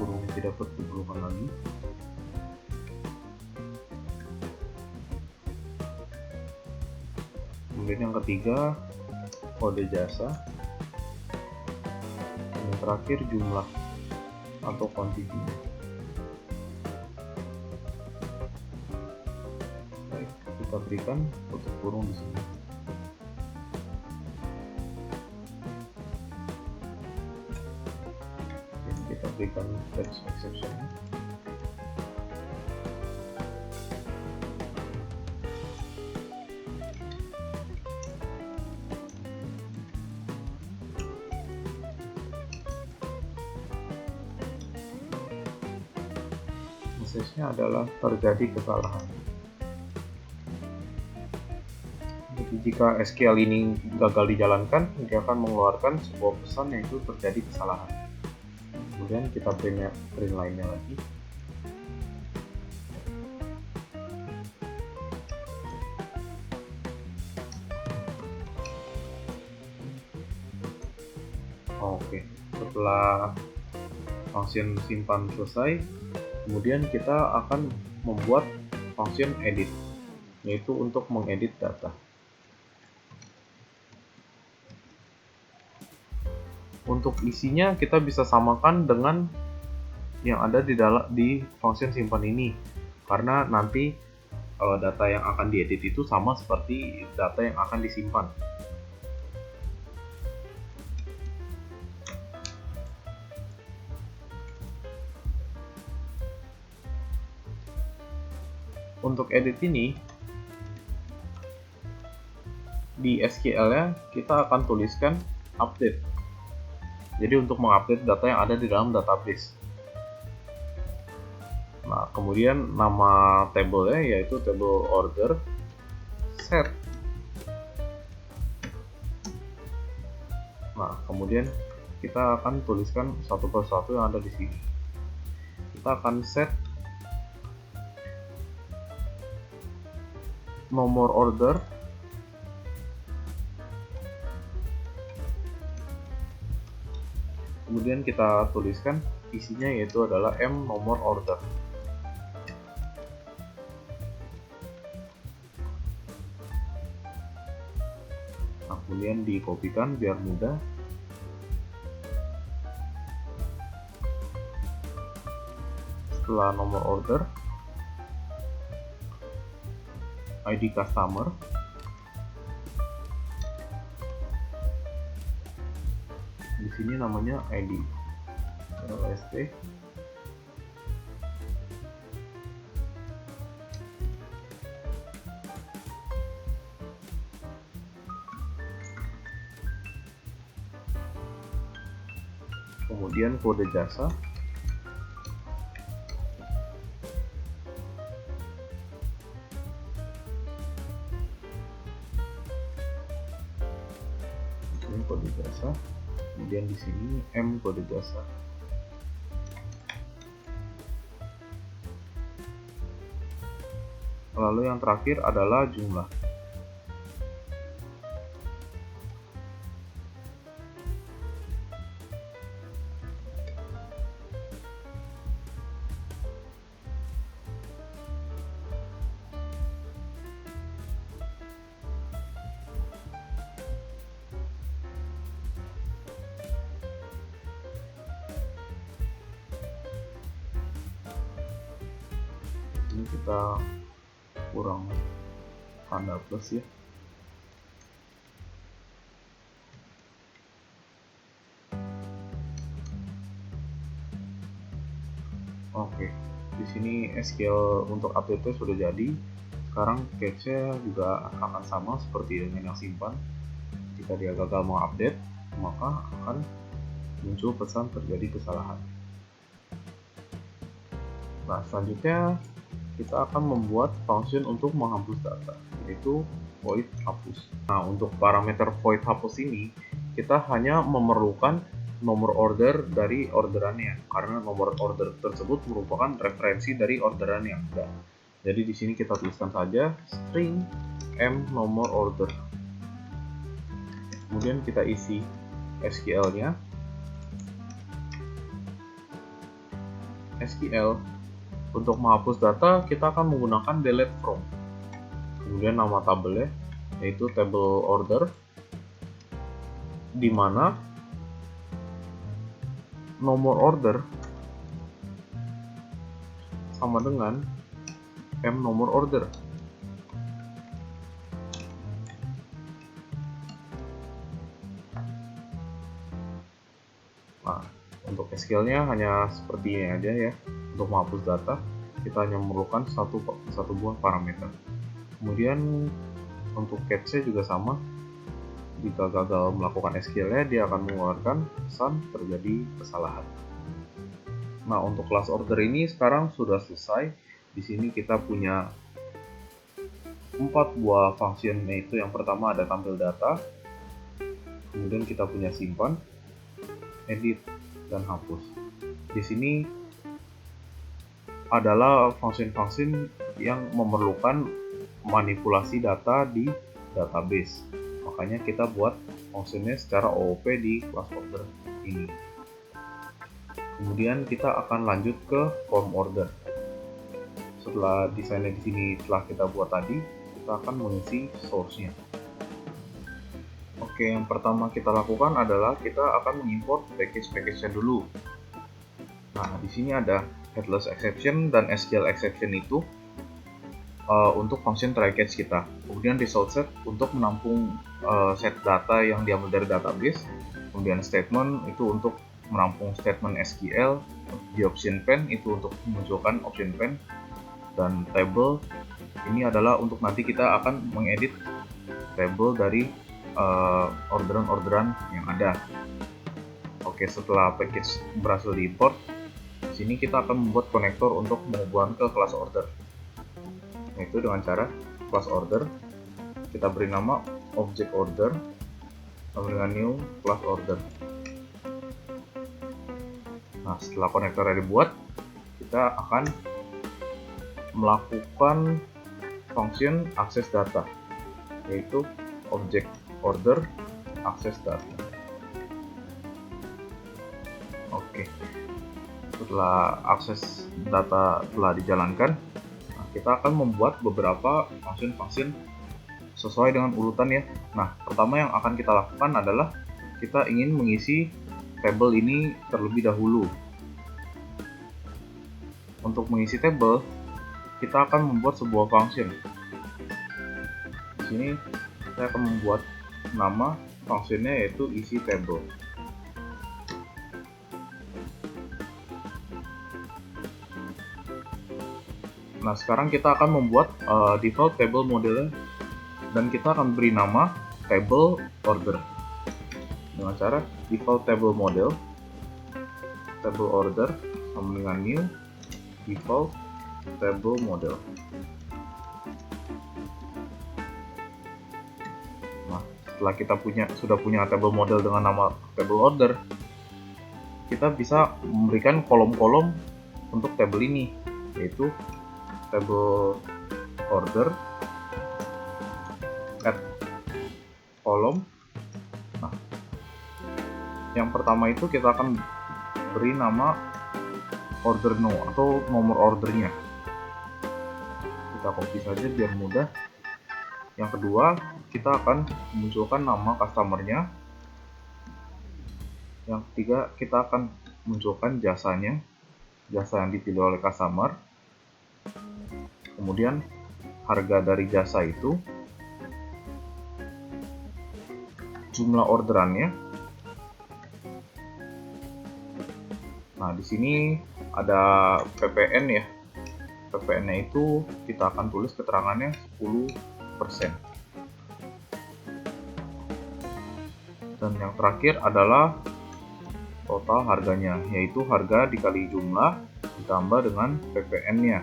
Kurung tidak diperlukan lagi. Kemudian yang ketiga kode jasa. Yang terakhir jumlah atau quantity. Baik, kita berikan tutup kurung di sini. Kita berikan text exception. Message-nya adalah terjadi kesalahan. Jadi jika SQL ini gagal dijalankan, dia akan mengeluarkan sebuah pesan yaitu terjadi kesalahan. Kemudian kita print line-nya lagi. Oke, setelah function simpan selesai, kemudian kita akan membuat function edit, yaitu untuk mengedit data. Untuk isinya kita bisa samakan dengan yang ada di function simpan ini, karena nanti data yang akan diedit itu sama seperti data yang akan disimpan. Untuk edit ini di SQL-nya kita akan tuliskan update. Jadi untuk mengupdate data yang ada di dalam database. Nah, kemudian nama table-nya yaitu table order set. Nah, kemudian kita akan tuliskan satu persatu yang ada di sini. Kita akan set nomor order, kemudian kita tuliskan isinya yaitu adalah M nomor order. Nah, kemudian dikopikan biar mudah. Setelah nomor order, ID customer, di sini namanya ID LST, kemudian kode jasa, kode jasa, kemudian di sini M kode jasa. Lalu yang terakhir adalah jumlah. Ini kita kurang tanda plus ya. Oke, di sini SQL untuk update sudah jadi. Sekarang cache-nya juga akan sama seperti dengan yang simpan. Jika dia gagal mengupdate, maka akan muncul pesan terjadi kesalahan. Nah, selanjutnya kita akan membuat function untuk menghapus data, yaitu void hapus. Nah, untuk parameter void hapus ini, kita hanya memerlukan nomor order dari orderannya, karena nomor order tersebut merupakan referensi dari orderan yang ada. Jadi di sini kita tuliskan saja string m nomor order. Kemudian kita isi SQL-nya. SQL untuk menghapus data, kita akan menggunakan delete from. Kemudian nama tabelnya, yaitu table order, di mana nomor order sama dengan m nomor order. Nah, untuk SQL-nya hanya seperti ini aja ya. Untuk menghapus data, kita hanya memerlukan satu buah parameter. Kemudian untuk cache juga sama. Jika gagal melakukan SQL-nya, dia akan mengeluarkan pesan terjadi kesalahan. Nah, untuk class order ini sekarang sudah selesai. Di sini kita punya 4 buah function, yaitu yang pertama ada tampil data, kemudian kita punya simpan, edit, dan hapus. Di sini adalah function-function yang memerlukan manipulasi data di database. Makanya kita buat functionnya secara OOP di class order ini. Kemudian kita akan lanjut ke form order. Setelah desainnya di sini telah kita buat tadi, kita akan mengisi source-nya. Oke, yang pertama kita lakukan adalah kita akan mengimport package-package-nya dulu. Nah, di sini ada headless exception dan SQL exception itu untuk function try catch kita. Kemudian result set untuk menampung set data yang diambil dari database. Kemudian statement itu untuk menampung statement SQL. Di option pen itu untuk memunculkan option pen. Dan table ini adalah untuk nanti kita akan mengedit table dari orderan-orderan yang ada. Oke, setelah package berhasil diimport, di sini kita akan membuat konektor untuk menghubungkan ke class order. Yaitu dengan cara class order, kita beri nama object order sama dengan new class order. Nah, setelah konektornya dibuat, kita akan melakukan function access data, yaitu object order access data. Oke, setelah akses data telah dijalankan, kita akan membuat beberapa function-function sesuai dengan urutan ya. Nah, pertama yang akan kita lakukan adalah kita ingin mengisi table ini terlebih dahulu. Untuk mengisi table, kita akan membuat sebuah function. Di sini saya akan membuat nama functionnya yaitu isi table. Nah, sekarang kita akan membuat default table modelnya dan kita akan beri nama table order dengan cara default table model table order sama dengan new default table model. Nah, setelah kita sudah punya table model dengan nama table order, kita bisa memberikan kolom-kolom untuk table ini, yaitu table order, add column. Nah, yang pertama itu kita akan beri nama order no atau nomor ordernya. Kita copy saja biar mudah. Yang kedua, kita akan munculkan nama customer-nya. Yang ketiga, kita akan munculkan jasanya, jasa yang dipilih oleh customer. Kemudian harga dari jasa itu, jumlah orderannya. Nah, di sini ada PPN ya. PPN-nya itu kita akan tulis keterangannya 10%. Dan yang terakhir adalah total harganya, yaitu harga dikali jumlah ditambah dengan PPN-nya.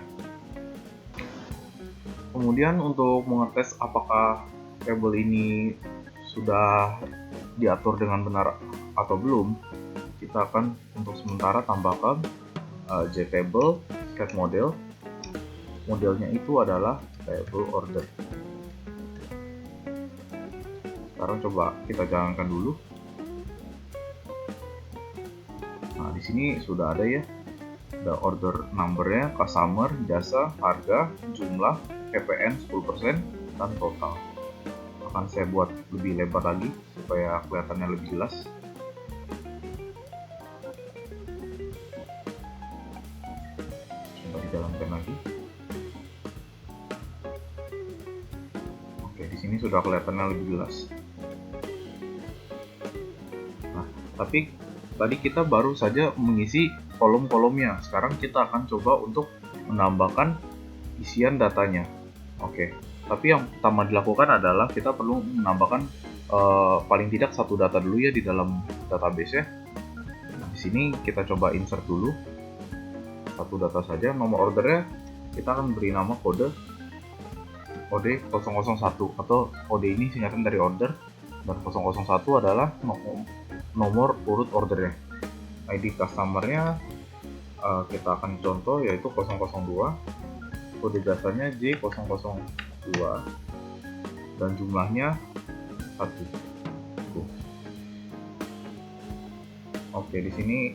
Kemudian untuk mengetes apakah tabel ini sudah diatur dengan benar atau belum, kita akan untuk sementara tambahkan JTable state model. Modelnya itu adalah table order. Sekarang coba kita jalankan dulu. Nah, di sini sudah ada ya. Ada order number-nya, customer, jasa, harga, jumlah, PPN 10%, dan total. Akan saya buat lebih lebar lagi supaya kelihatannya lebih jelas. Coba dijalankan lagi. Oke, di sini sudah kelihatannya lebih jelas. Tapi tadi kita baru saja mengisi kolom-kolomnya. Sekarang kita akan coba untuk menambahkan isian datanya. Oke, tapi yang pertama dilakukan adalah kita perlu menambahkan paling tidak satu data dulu ya di dalam database ya. Nah, di sini kita coba insert dulu satu data saja. Nomor ordernya kita akan beri nama kode OD001 atau kode ini singkatan dari order, dan 001 adalah nomor urut ordernya. ID customernya kita akan contoh yaitu 002, kode jasanya J002, dan jumlahnya 1. Oke, di sini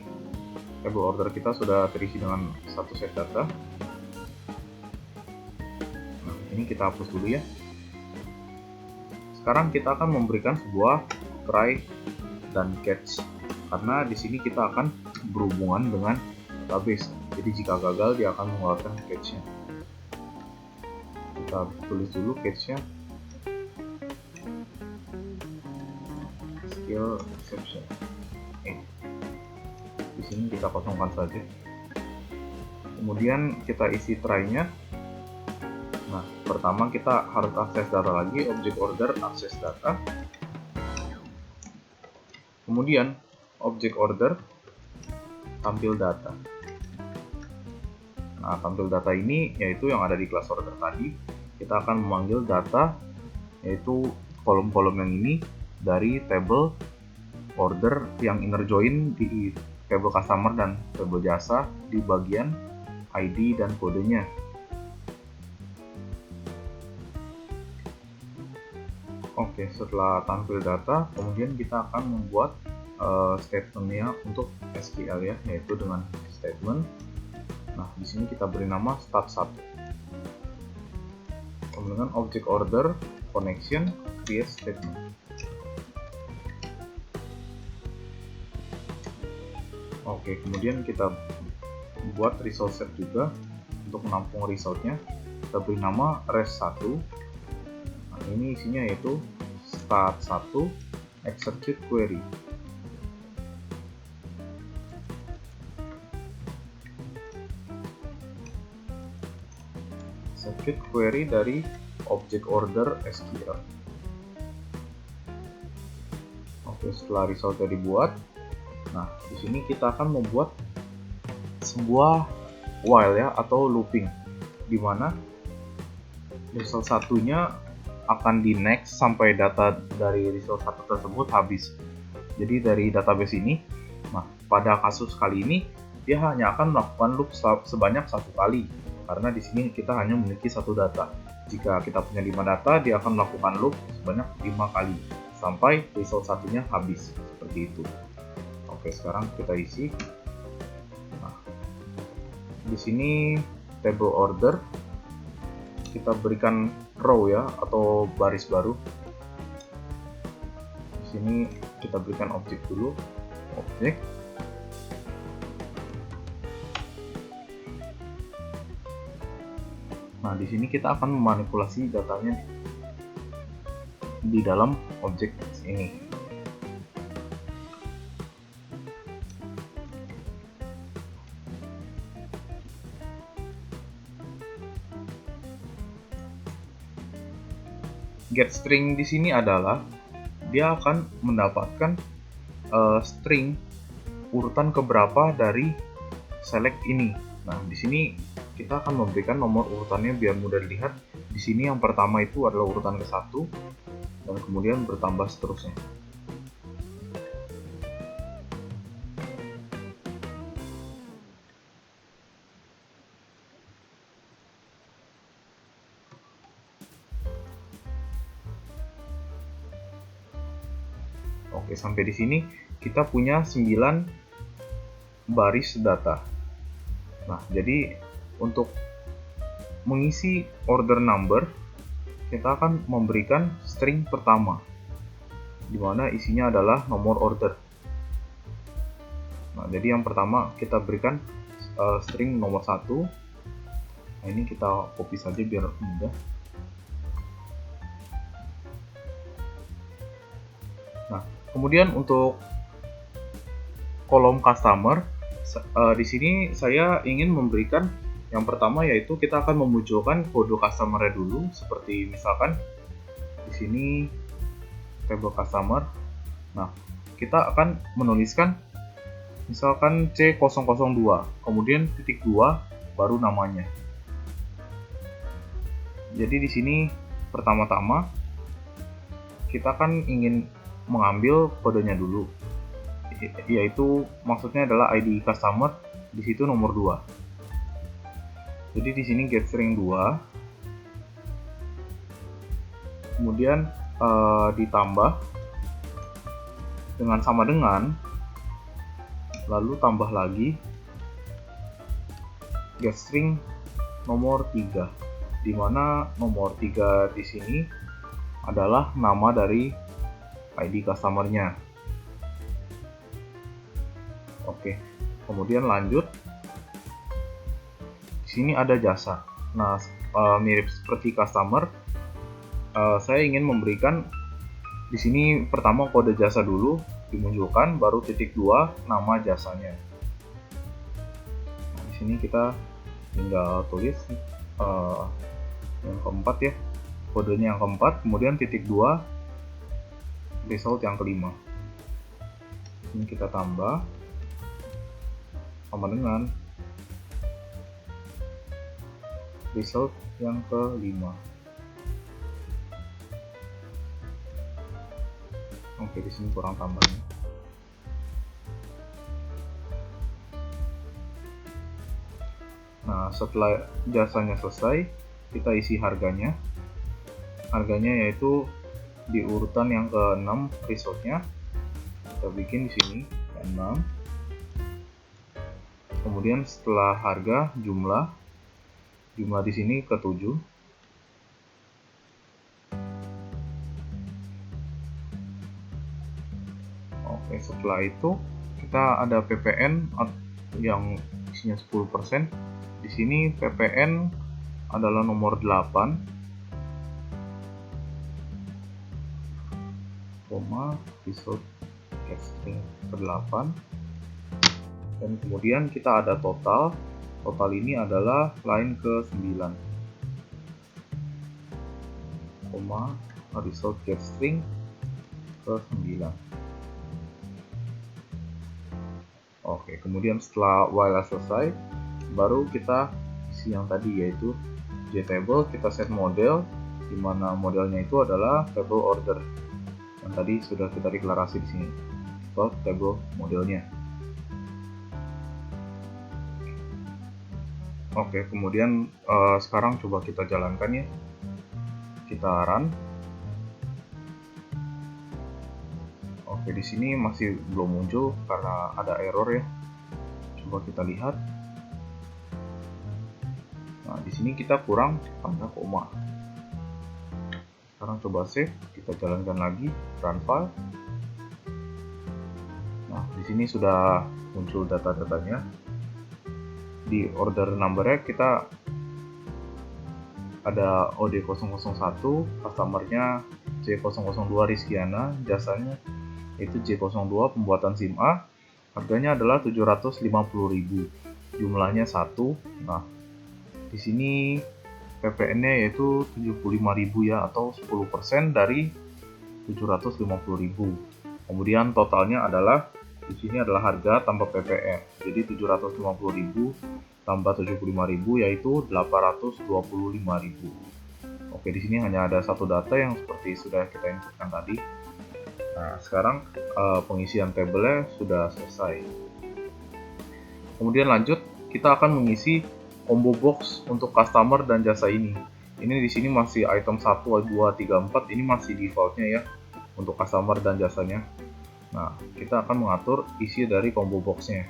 table order kita sudah terisi dengan satu set data. Nah, ini kita hapus dulu ya. Sekarang kita akan memberikan sebuah try dan catch, karena di sini kita akan berhubungan dengan database. Jadi jika gagal dia akan mengeluarkan catch-nya. Kita tulis dulu catch-nya, skill exception. Di sini kita kosongkan saja. Kemudian kita isi try-nya. Nah, pertama kita harus akses data lagi, object order akses data. Kemudian object order tampil data. Nah, tampil data ini yaitu yang ada di class order tadi. Kita akan memanggil data yaitu kolom-kolom yang ini dari table order yang inner join di table customer dan table jasa di bagian ID dan kodenya. Oke, setelah tampil data, kemudian kita akan membuat statementnya untuk SQL ya, yaitu dengan statement. Nah, di sini kita beri nama start1. Kemudian object order connection create statement. Oke, kemudian kita buat result set juga untuk menampung resultnya. Kita beri nama res1. Nah, ini isinya yaitu start1 execute query. Execute query dari object order SQL. Oke, setelah resultnya dibuat, nah di sini kita akan membuat sebuah while ya atau looping, di mana result satunya akan di next sampai data dari result 1 tersebut habis. Jadi dari database ini, nah pada kasus kali ini dia hanya akan melakukan loop sebanyak 1 kali, karena di sini kita hanya memiliki 1 data. Jika kita punya 5 data, dia akan melakukan loop sebanyak 5 kali sampai result satunya habis, seperti itu. Oke, sekarang kita isi. Nah, di sini table order kita berikan row ya, atau baris baru. Di sini kita berikan objek dulu, objek. Nah, di sini kita akan memanipulasi datanya di dalam objek ini. GetString di sini adalah dia akan mendapatkan string urutan keberapa dari select ini. Nah, di sini kita akan memberikan nomor urutannya biar mudah dilihat. Di sini yang pertama itu adalah urutan ke-1 dan kemudian bertambah seterusnya. Oke, sampai di sini kita punya 9 baris data. Nah, jadi untuk mengisi order number, kita akan memberikan string pertama, di mana isinya adalah nomor order. Nah, jadi yang pertama kita berikan string nomor 1. Nah, ini kita copy saja biar mudah. Nah, kemudian untuk kolom customer, di sini saya ingin memberikan yang pertama, yaitu kita akan memunculkan kode customer-nya dulu, seperti misalkan di sini table customer. Nah, kita akan menuliskan misalkan C002, kemudian titik 2 baru namanya. Jadi di sini pertama-tama kita kan ingin mengambil kodenya dulu, yaitu maksudnya adalah ID customer, di situ nomor 2. Jadi di sini getString 2, kemudian ditambah dengan sama dengan, lalu tambah lagi getString nomor 3, di mana nomor 3 di sini adalah nama dari ID customer-nya. Oke, kemudian lanjut. Di sini ada jasa. Nah, mirip seperti customer, saya ingin memberikan di sini pertama kode jasa dulu dimunculkan, baru titik 2 nama jasanya. Nah, di sini kita tinggal tulis yang keempat ya, kodenya yang keempat, kemudian titik 2 result yang kelima. Ini kita tambah sama dengan result yang kelima. Oke, di sini kurang tambahnya. Nah, setelah jasanya selesai, kita isi harganya. Harganya yaitu di urutan yang ke-6 resultnya. Kita bikin di sini ke-6. Kemudian setelah harga jumlah di sini ke-7. Oke, setelah itu kita ada PPN yang isinya 10%. Di sini PPN adalah nomor 8, result getString ke-8. Dan kemudian kita ada total. Total ini adalah line ke-9, result getString ke-9. Oke, kemudian setelah while selesai, baru kita isi yang tadi, yaitu JTable. Kita set model, di mana modelnya itu adalah table order yang tadi sudah kita deklarasi di sini. Table modelnya. Oke, kemudian sekarang coba kita jalankan ya. Kita run. Oke, di sini masih belum muncul karena ada error ya. Coba kita lihat. Nah, di sini kita kurang tanda koma. Sekarang coba save, kita jalankan lagi, run file. Nah, di sini sudah muncul data-datanya. Di order number-nya kita ada OD001, customer-nya C002 Rizkiana, jasanya itu J02 pembuatan SIM A, harganya adalah 750.000, jumlahnya 1. Nah, di sini PPN-nya yaitu 75.000 ya, atau 10% dari 750.000. Kemudian totalnya adalah di sini adalah harga tanpa PPN. Jadi 750.000 tambah 75.000 yaitu 825.000. Oke, di sini hanya ada satu data yang seperti sudah kita inputkan tadi. Nah, sekarang pengisian tabelnya sudah selesai. Kemudian lanjut, kita akan mengisi combo box untuk customer dan jasa ini. Ini di sini masih item 1, 2, 3, 4, ini masih defaultnya ya untuk customer dan jasanya. Nah, kita akan mengatur isi dari combo boxnya.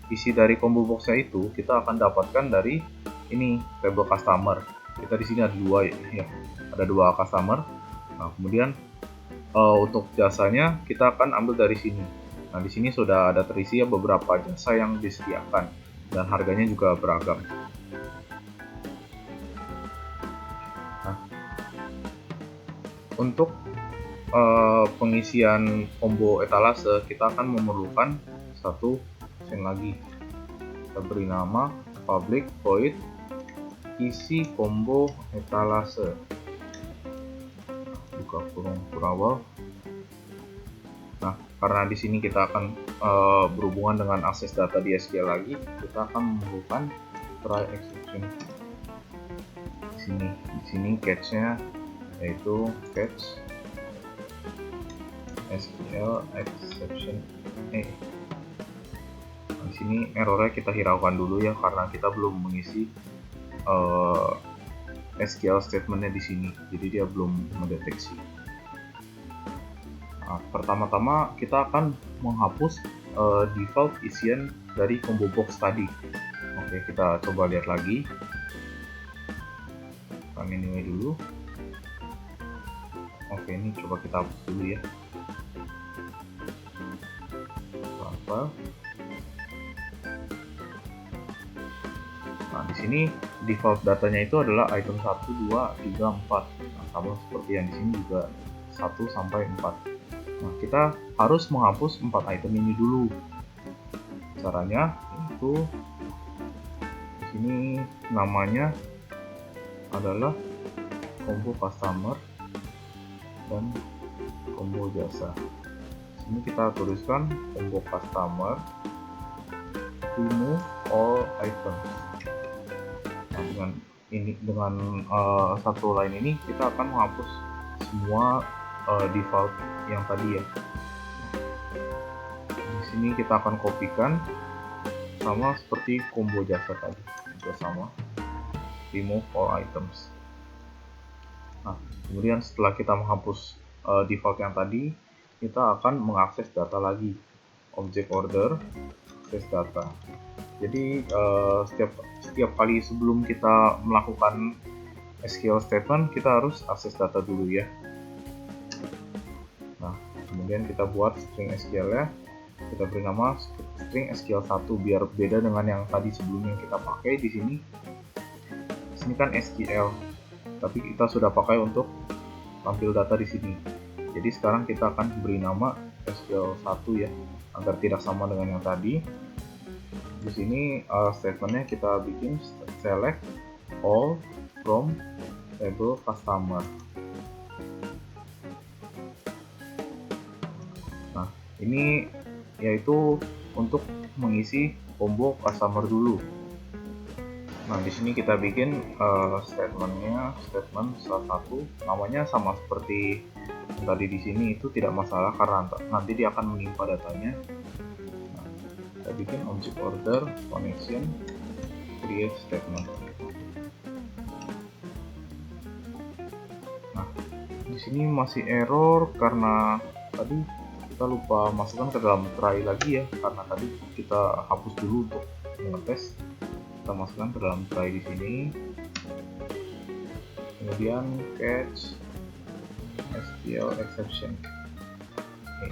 Isi dari combo boxnya itu kita akan dapatkan dari ini tabel customer. Kita di sini ada dua ya, ada dua customer. Nah, kemudian untuk jasanya kita akan ambil dari sini. Nah, di sini sudah ada terisi ya beberapa jasa yang disediakan dan harganya juga beragam. Nah, untuk pengisian combo etalase kita akan memerlukan satu scene lagi. Kita beri nama public void isi combo etalase. Buka kurung Kurawal. Nah, karena di sini kita akan berhubungan dengan akses data di SQL lagi, kita akan memerlukan try exception. Di sini catch-nya yaitu catch SQL exception E. Nah, di sini errornya kita hiraukan dulu ya karena kita belum mengisi SQL statementnya di sini, jadi dia belum mendeteksi. Nah, pertama-tama kita akan menghapus default isian dari combo box tadi. Oke, kita coba lihat lagi. Kita anyway dulu. Oke, ini coba kita hapus dulu ya. Apa? Nah, di sini default datanya itu adalah item 1, 2, 3, 4. Nah, sama seperti yang di sini juga 1 sampai 4. Nah, kita harus menghapus 4 item ini dulu. Caranya yaitu di sini namanya adalah combo customer dan combo jasa. Di sini kita tuliskan combo customer remove all items. Nah, dengan satu line ini kita akan menghapus semua default yang tadi ya. Di sini kita akan kopikan sama seperti combo jasa tadi, juga sama remove all items. Nah, kemudian setelah kita menghapus default yang tadi, kita akan mengakses data lagi, object order akses data. Jadi setiap kali sebelum kita melakukan SQL statement, kita harus akses data dulu ya. Nah, kemudian kita buat string SQL-nya, kita beri nama string SQL1 biar beda dengan yang tadi sebelumnya kita pakai di sini. Di sini kan SQL, tapi kita sudah pakai untuk tampil data di sini. Jadi sekarang kita akan beri nama SQL1 ya, agar tidak sama dengan yang tadi. Di sini statementnya kita bikin select all from table customer. Nah, ini yaitu untuk mengisi combo customer dulu. Nah, di sini kita bikin statementnya statement salah satu, namanya sama seperti yang tadi di sini, itu tidak masalah karena nanti dia akan menimpa datanya. Nah, kita bikin object order connection create statement. Nah, sini masih error karena tadi kita lupa masukkan ke dalam try lagi ya, karena tadi kita hapus dulu untuk mengetes. Kita masukkan ke dalam try di sini, kemudian catch SQL exception. Oke.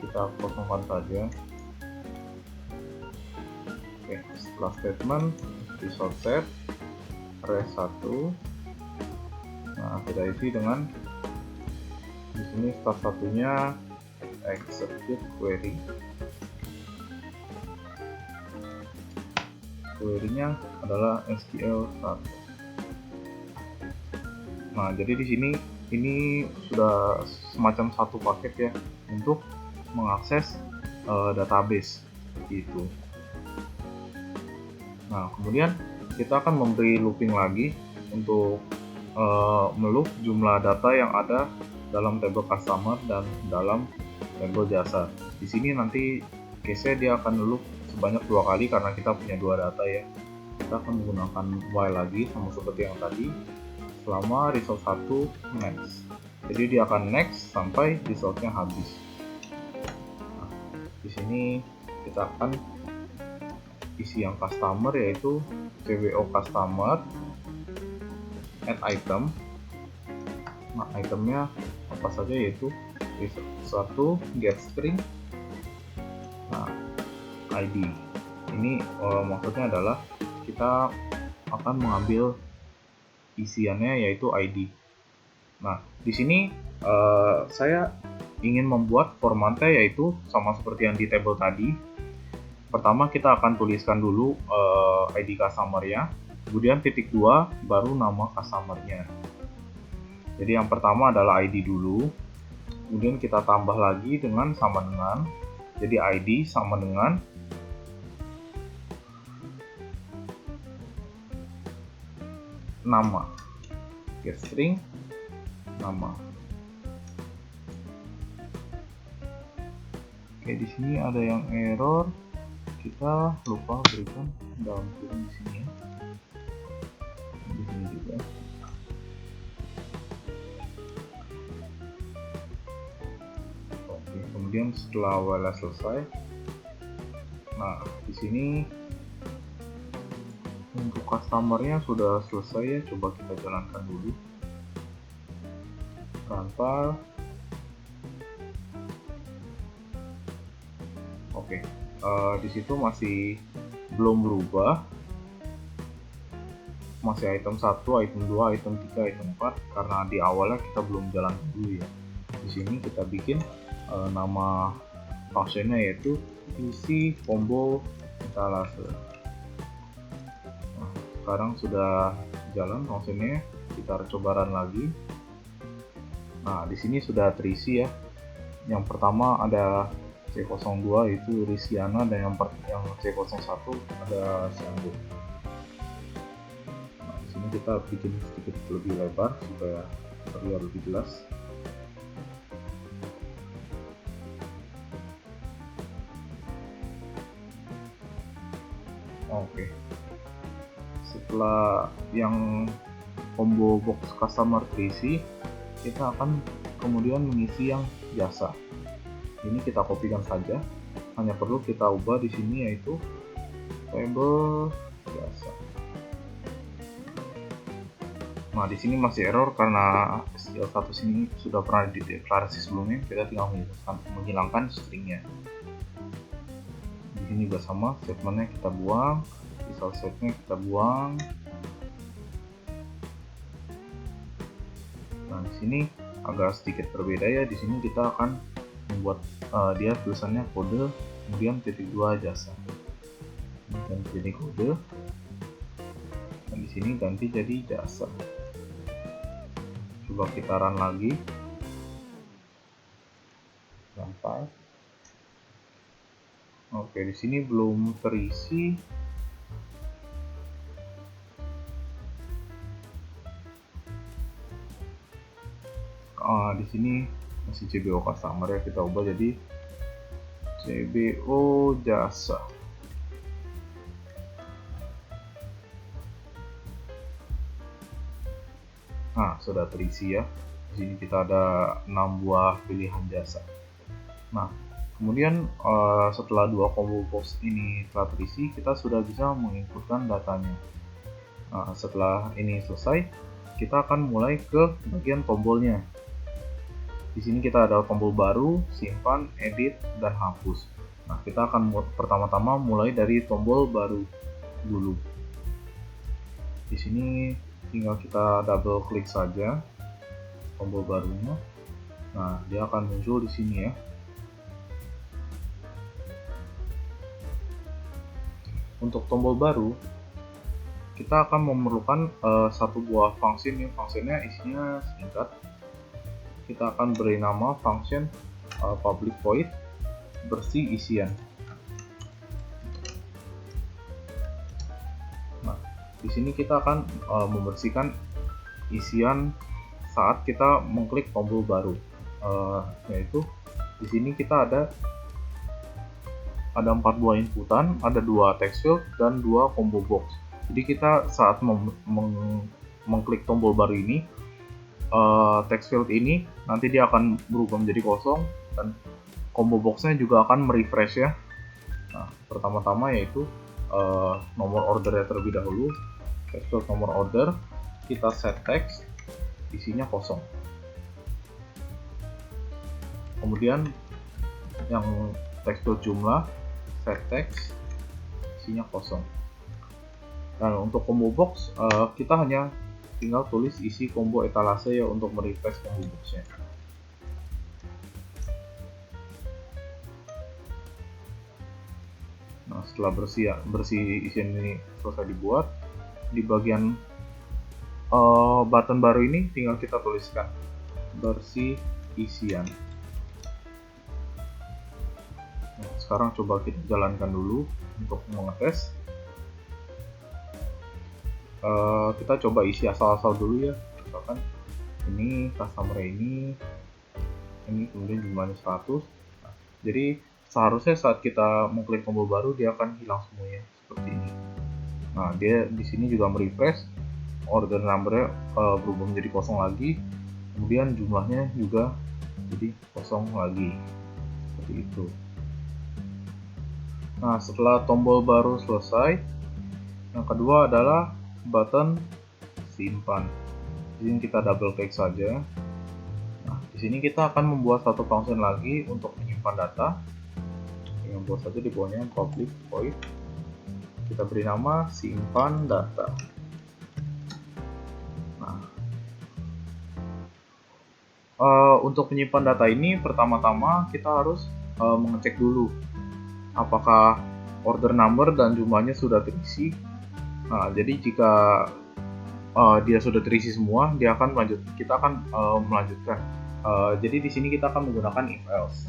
Kita kosongkan saja. Oke, setelah statement result set res 1. Nah, kita isi dengan di sini start satunya execute query. Query-nya adalah SQL 1. Nah, jadi di sini ini sudah semacam satu paket ya untuk mengakses database gitu. Nah, kemudian kita akan memberi looping lagi untuk meloop jumlah data yang ada dalam tabel customer dan dalam tabel jasa. Di sini nanti case-nya dia akan loop sebanyak 2 kali karena kita punya 2 data ya. Kita akan menggunakan while lagi sama seperti yang tadi selama result 1 next. Jadi dia akan next sampai resultnya habis. Nah, di sini kita akan isi yang customer, yaitu CBO customer add item. Nah, itemnya apa saja, yaitu satu get string, nah ID. Ini maksudnya adalah kita akan mengambil isiannya yaitu ID. Nah, di sini saya ingin membuat formatnya yaitu sama seperti yang di table tadi. Pertama kita akan tuliskan dulu ID customer-nya, kemudian titik 2 baru nama customer-nya. Jadi yang pertama adalah ID dulu, kemudian kita tambah lagi dengan sama dengan, jadi ID sama dengan nama, get string nama. Oke, di sini ada yang error, kita lupa berikan dalam kurung di sini ya. Di sini juga. Oke, kemudian setelah while selesai, nah di sini untuk customer-nya sudah selesai ya. Coba kita jalankan dulu. Run. Oke, di situ masih belum berubah. Masih item 1, item 2, item 3, item 4 karena di awalnya kita belum jalan dulu ya. Di sini kita bikin nama functionnya yaitu isi combo etalase. Nah, sekarang sudah jalan functionnya, kita coba run lagi. Nah, di sini sudah terisi ya. Yang pertama ada C02 itu Risiana, dan yang C01 ada Sanggo. Nah, di sini kita bikin sedikit lebih lebar supaya terlihat lebih jelas. Oke. Setelah yang combo box customer terisi, kita akan kemudian mengisi yang jasa. Ini kita kopikan saja, hanya perlu kita ubah di sini yaitu table jasa. Nah, di sini masih error karena SQL status ini sudah pernah dideklarasi sebelumnya. Kita tinggal menghilangkan stringnya. Di sini juga sama, statementnya kita buang, result setnya kita buang. Nah, di sini agak sedikit berbeda ya. Di sini kita akan membuat dia tulisannya kode, kemudian titik 2 jasa, dan jadi kode, dan di sini ganti jadi jasa. Coba kita run lagi. Sampai. Oke, di sini belum terisi. Di sini masih CBO customer ya, kita ubah jadi CBO jasa. Nah, sudah terisi ya. Di sini kita ada 6 buah pilihan jasa. Nah, kemudian setelah 2 combo box ini telah terisi, kita sudah bisa menginputkan datanya. Nah, setelah ini selesai, kita akan mulai ke bagian tombolnya. Di sini kita ada tombol baru, simpan, edit, dan hapus. Nah, kita akan pertama-tama mulai dari tombol baru dulu. Di sini tinggal kita double klik saja tombol barunya. Nah, dia akan muncul di sini ya. Untuk tombol baru, kita akan memerlukan satu buah function yang fungsinya isinya singkat. Kita akan beri nama function public void bersih isian. Nah, di sini kita akan membersihkan isian saat kita mengklik tombol baru, yaitu di sini kita ada 4 buah inputan, ada 2 text field dan 2 combo box. Jadi kita saat mengklik tombol baru ini, text field ini nanti dia akan berubah menjadi kosong dan combo boxnya juga akan merefresh ya. Nah, pertama-tama yaitu nomor ordernya terlebih dahulu. Text field nomor order, kita set text, isinya kosong. Kemudian yang text field jumlah, set text, isinya kosong. Dan untuk combo box, kita hanya tinggal tulis isi combo etalase ya untuk merefresh combo boxnya. Nah, setelah bersih isian ini selesai dibuat, di bagian button baru ini tinggal kita tuliskan bersih isian. Nah, sekarang coba kita jalankan dulu untuk mengetes. Kita coba isi asal-asal dulu ya, misalkan ini customer ini kemudian jumlahnya 100. Nah, jadi seharusnya saat kita mengklik tombol baru dia akan hilang semuanya seperti ini. Nah, dia di sini juga merefresh, order number-nya berubah menjadi kosong lagi, kemudian jumlahnya juga jadi kosong lagi seperti itu. Nah, setelah tombol baru selesai, yang kedua adalah button simpan. Di sini kita double klik saja. Nah, di sini kita akan membuat satu function lagi untuk menyimpan data. Yang buat saja di bawahnya public void. Kita beri nama simpan data. Nah, untuk menyimpan data ini pertama-tama kita harus mengecek dulu apakah order number dan jumlahnya sudah terisi. Nah, jadi jika dia sudah terisi semua, kita akan melanjutkan. Jadi di sini kita akan menggunakan if else.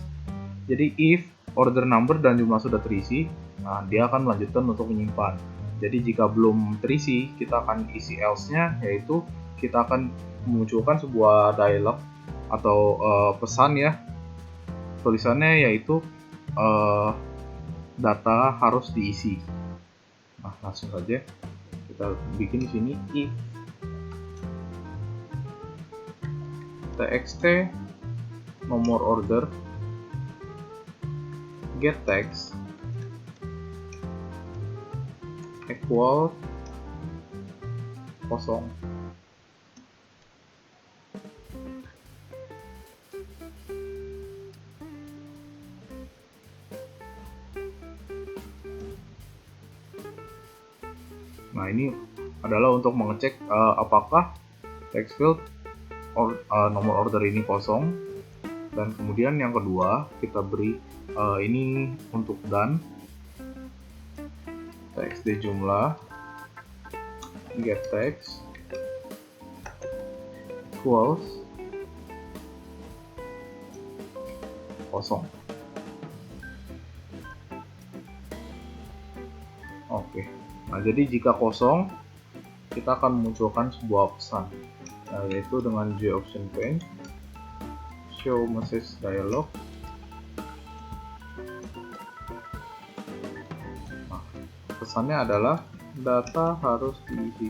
Jadi if order number dan jumlah sudah terisi, nah dia akan melanjutkan untuk menyimpan. Jadi jika belum terisi, kita akan isi else-nya, yaitu kita akan memunculkan sebuah dialog atau pesan ya. Tulisannya yaitu data harus diisi. Nah, langsung saja kita bikin di sini if txt nomor order get text equal kosong. Nah, ini adalah untuk mengecek apakah text field nomor order ini kosong. Dan kemudian yang kedua kita beri ini untuk done, txt jumlah get text equals kosong. Oke. Nah, jadi jika kosong, kita akan memunculkan sebuah pesan, yaitu dengan JOption pane, show message dialog. Nah, pesannya adalah data harus diisi.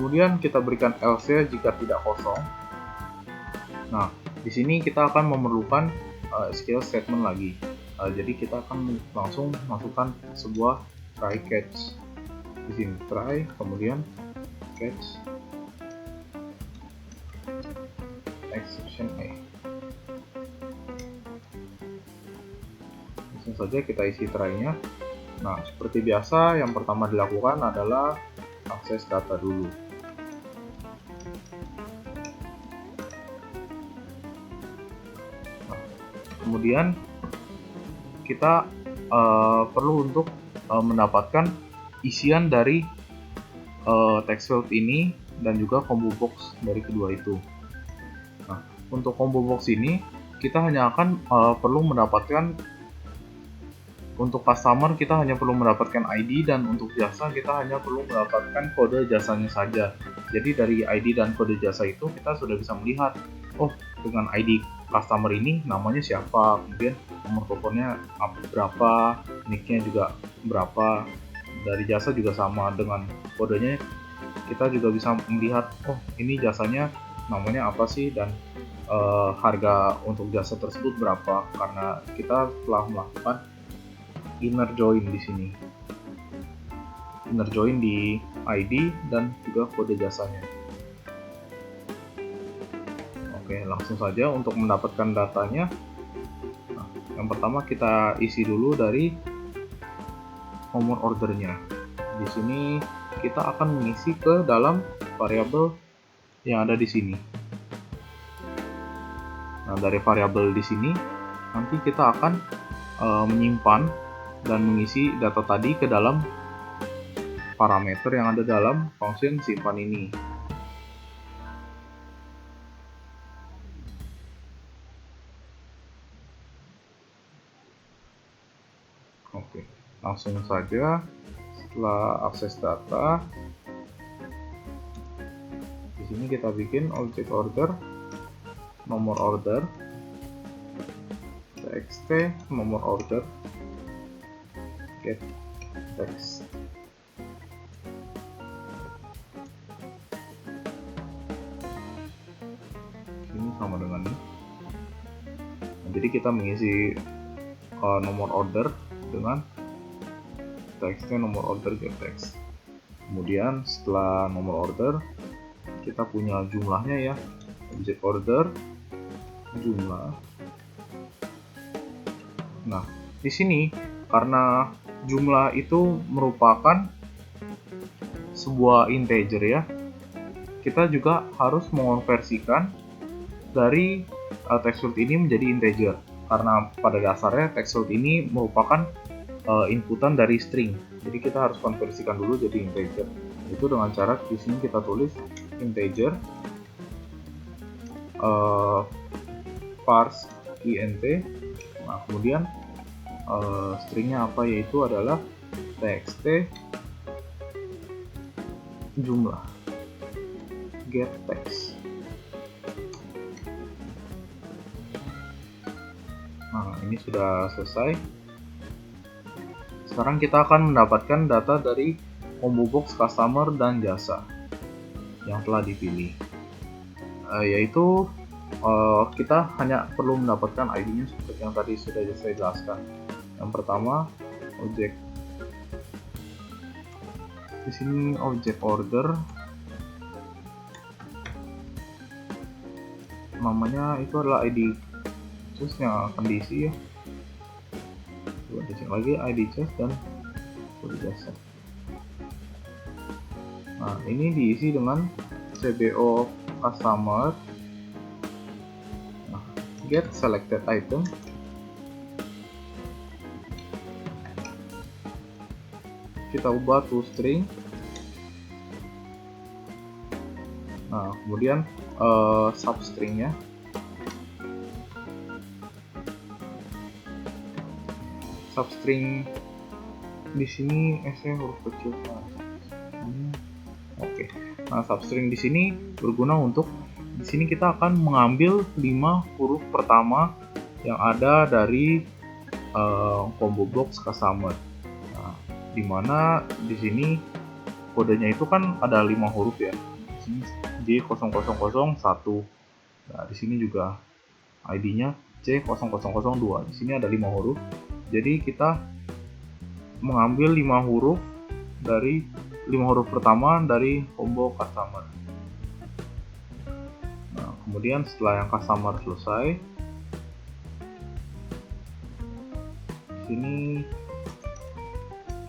Kemudian kita berikan else jika tidak kosong. Nah, di sini kita akan memerlukan SQL statement lagi. Jadi kita akan langsung masukkan sebuah try catch. Di sini try, kemudian catch exception A. Langsung saja kita isi try-nya. Nah, seperti biasa, yang pertama dilakukan adalah akses data dulu. Nah, kemudian kita perlu untuk mendapatkan isian dari text field ini dan juga combo box dari kedua itu. Nah, untuk combo box ini kita hanya akan perlu mendapatkan, untuk customer kita hanya perlu mendapatkan ID, dan untuk jasa kita hanya perlu mendapatkan kode jasanya saja. Jadi dari ID dan kode jasa itu kita sudah bisa melihat, oh dengan ID customer ini namanya siapa, kemudian nomor teleponnya berapa, nicknya juga berapa, dari jasa juga sama dengan kodenya kita juga bisa melihat, oh ini jasanya namanya apa sih, dan harga untuk jasa tersebut berapa, karena kita telah melakukan inner join di sini. Inner join di ID dan juga kode jasanya. Oke, langsung saja untuk mendapatkan datanya. Nah, yang pertama kita isi dulu dari nomor ordernya. Di sini kita akan mengisi ke dalam variabel yang ada di sini. Nah, dari variabel di sini nanti kita akan menyimpan dan mengisi data tadi ke dalam parameter yang ada dalam function simpan ini. Oke, langsung saja setelah akses data, di sini kita bikin object order, nomor order, txt nomor order, get text. Ini sama dengan ini. Nah, jadi kita mengisi nomor order dengan txt nomor order get text. Kemudian setelah nomor order kita punya jumlahnya ya, object order jumlah. Nah, di sini karena jumlah itu merupakan sebuah integer ya, kita juga harus mengonversikan dari text field ini menjadi integer, karena pada dasarnya text field ini merupakan inputan dari string, jadi kita harus konversikan dulu jadi integer. Itu dengan cara di sini kita tulis integer parse int. Nah, kemudian stringnya apa, yaitu adalah txt jumlah get text. Nah, ini sudah selesai. Sekarang kita akan mendapatkan data dari combo box customer dan jasa yang telah dipilih, yaitu kita hanya perlu mendapatkan ID-nya seperti yang tadi sudah saya jelaskan. Yang pertama, objek di sini object order, namanya itu adalah ID choose yang akan diisi ya. Coba dicek lagi ID choose dan kode jasa. Nah, ini diisi dengan CBO customer. Nah, get selected item. Kita ubah to string. Nah, kemudian substringnya substring di sini S-nya huruf kecil. Oke. Nah, substring di sini berguna untuk di sini kita akan mengambil 5 huruf pertama yang ada dari combo box customer. Nah, dimana di sini kodenya itu kan ada 5 huruf ya. Di sini J0001. Nah, di sini juga ID-nya C0002. Di sini ada 5 huruf. Jadi kita mengambil 5 huruf dari 5 huruf pertama dari combo customer. Nah, kemudian setelah yang customer selesai, di sini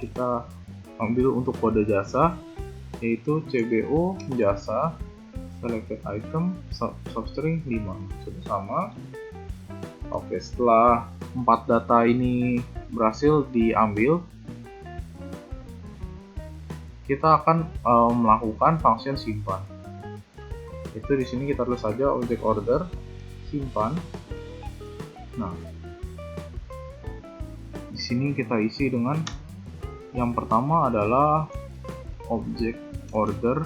kita ambil untuk kode jasa, yaitu CBO jasa selected item substring 5. Sudah sama. Oke, setelah 4 data ini berhasil diambil, kita akan melakukan function simpan. Itu di sini kita tulis saja object order simpan. Nah, di sini kita isi dengan yang pertama adalah object order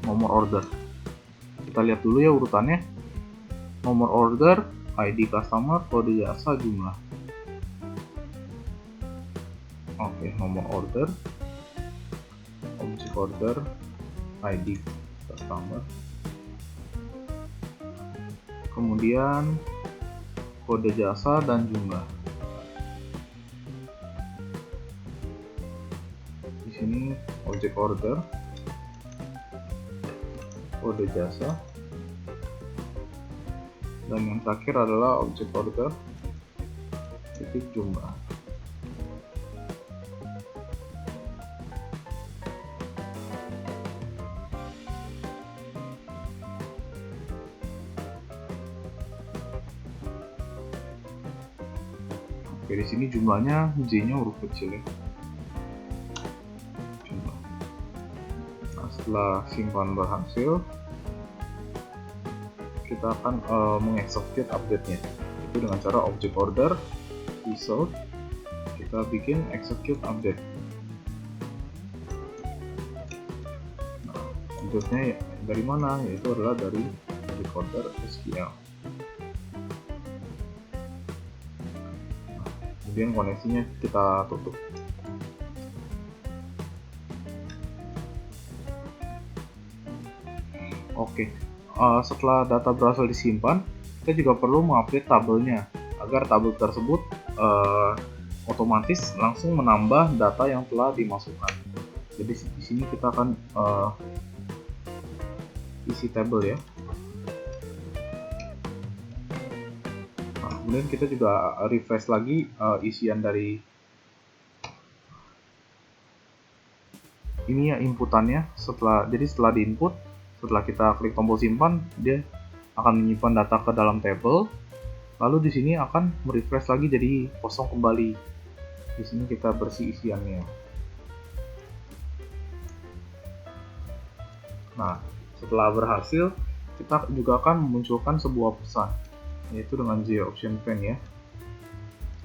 nomor order. Kita lihat dulu ya urutannya. Nomor order, ID customer, kode jasa, jumlah. Oke, nomor order, object order, ID customer, kemudian kode jasa dan jumlah. Di sini object order, kode jasa, dan yang terakhir adalah object order titik jumlah. Oke, di sini jumlahnya J-nya huruf kecil ya. Jumlah. Nah, setelah simpan berhasil, kita akan mengexecute update-nya. Itu dengan cara object order result, kita bikin execute update. Nah, update-nya dari mana? Yaitu adalah dari object order SQL. Kemudian koneksinya kita tutup. Oke, setelah data berhasil disimpan, kita juga perlu mengupdate tabelnya agar tabel tersebut otomatis langsung menambah data yang telah dimasukkan. Jadi di sini kita akan isi tabel ya. Kemudian kita juga refresh lagi isian dari ini ya, inputannya. Jadi setelah diinput, setelah kita klik tombol simpan, dia akan menyimpan data ke dalam tabel. Lalu di sini akan merefresh lagi jadi kosong kembali. Di sini kita bersih isiannya. Nah, setelah berhasil, kita juga akan memunculkan sebuah pesan, yaitu dengan JOptionPane ya.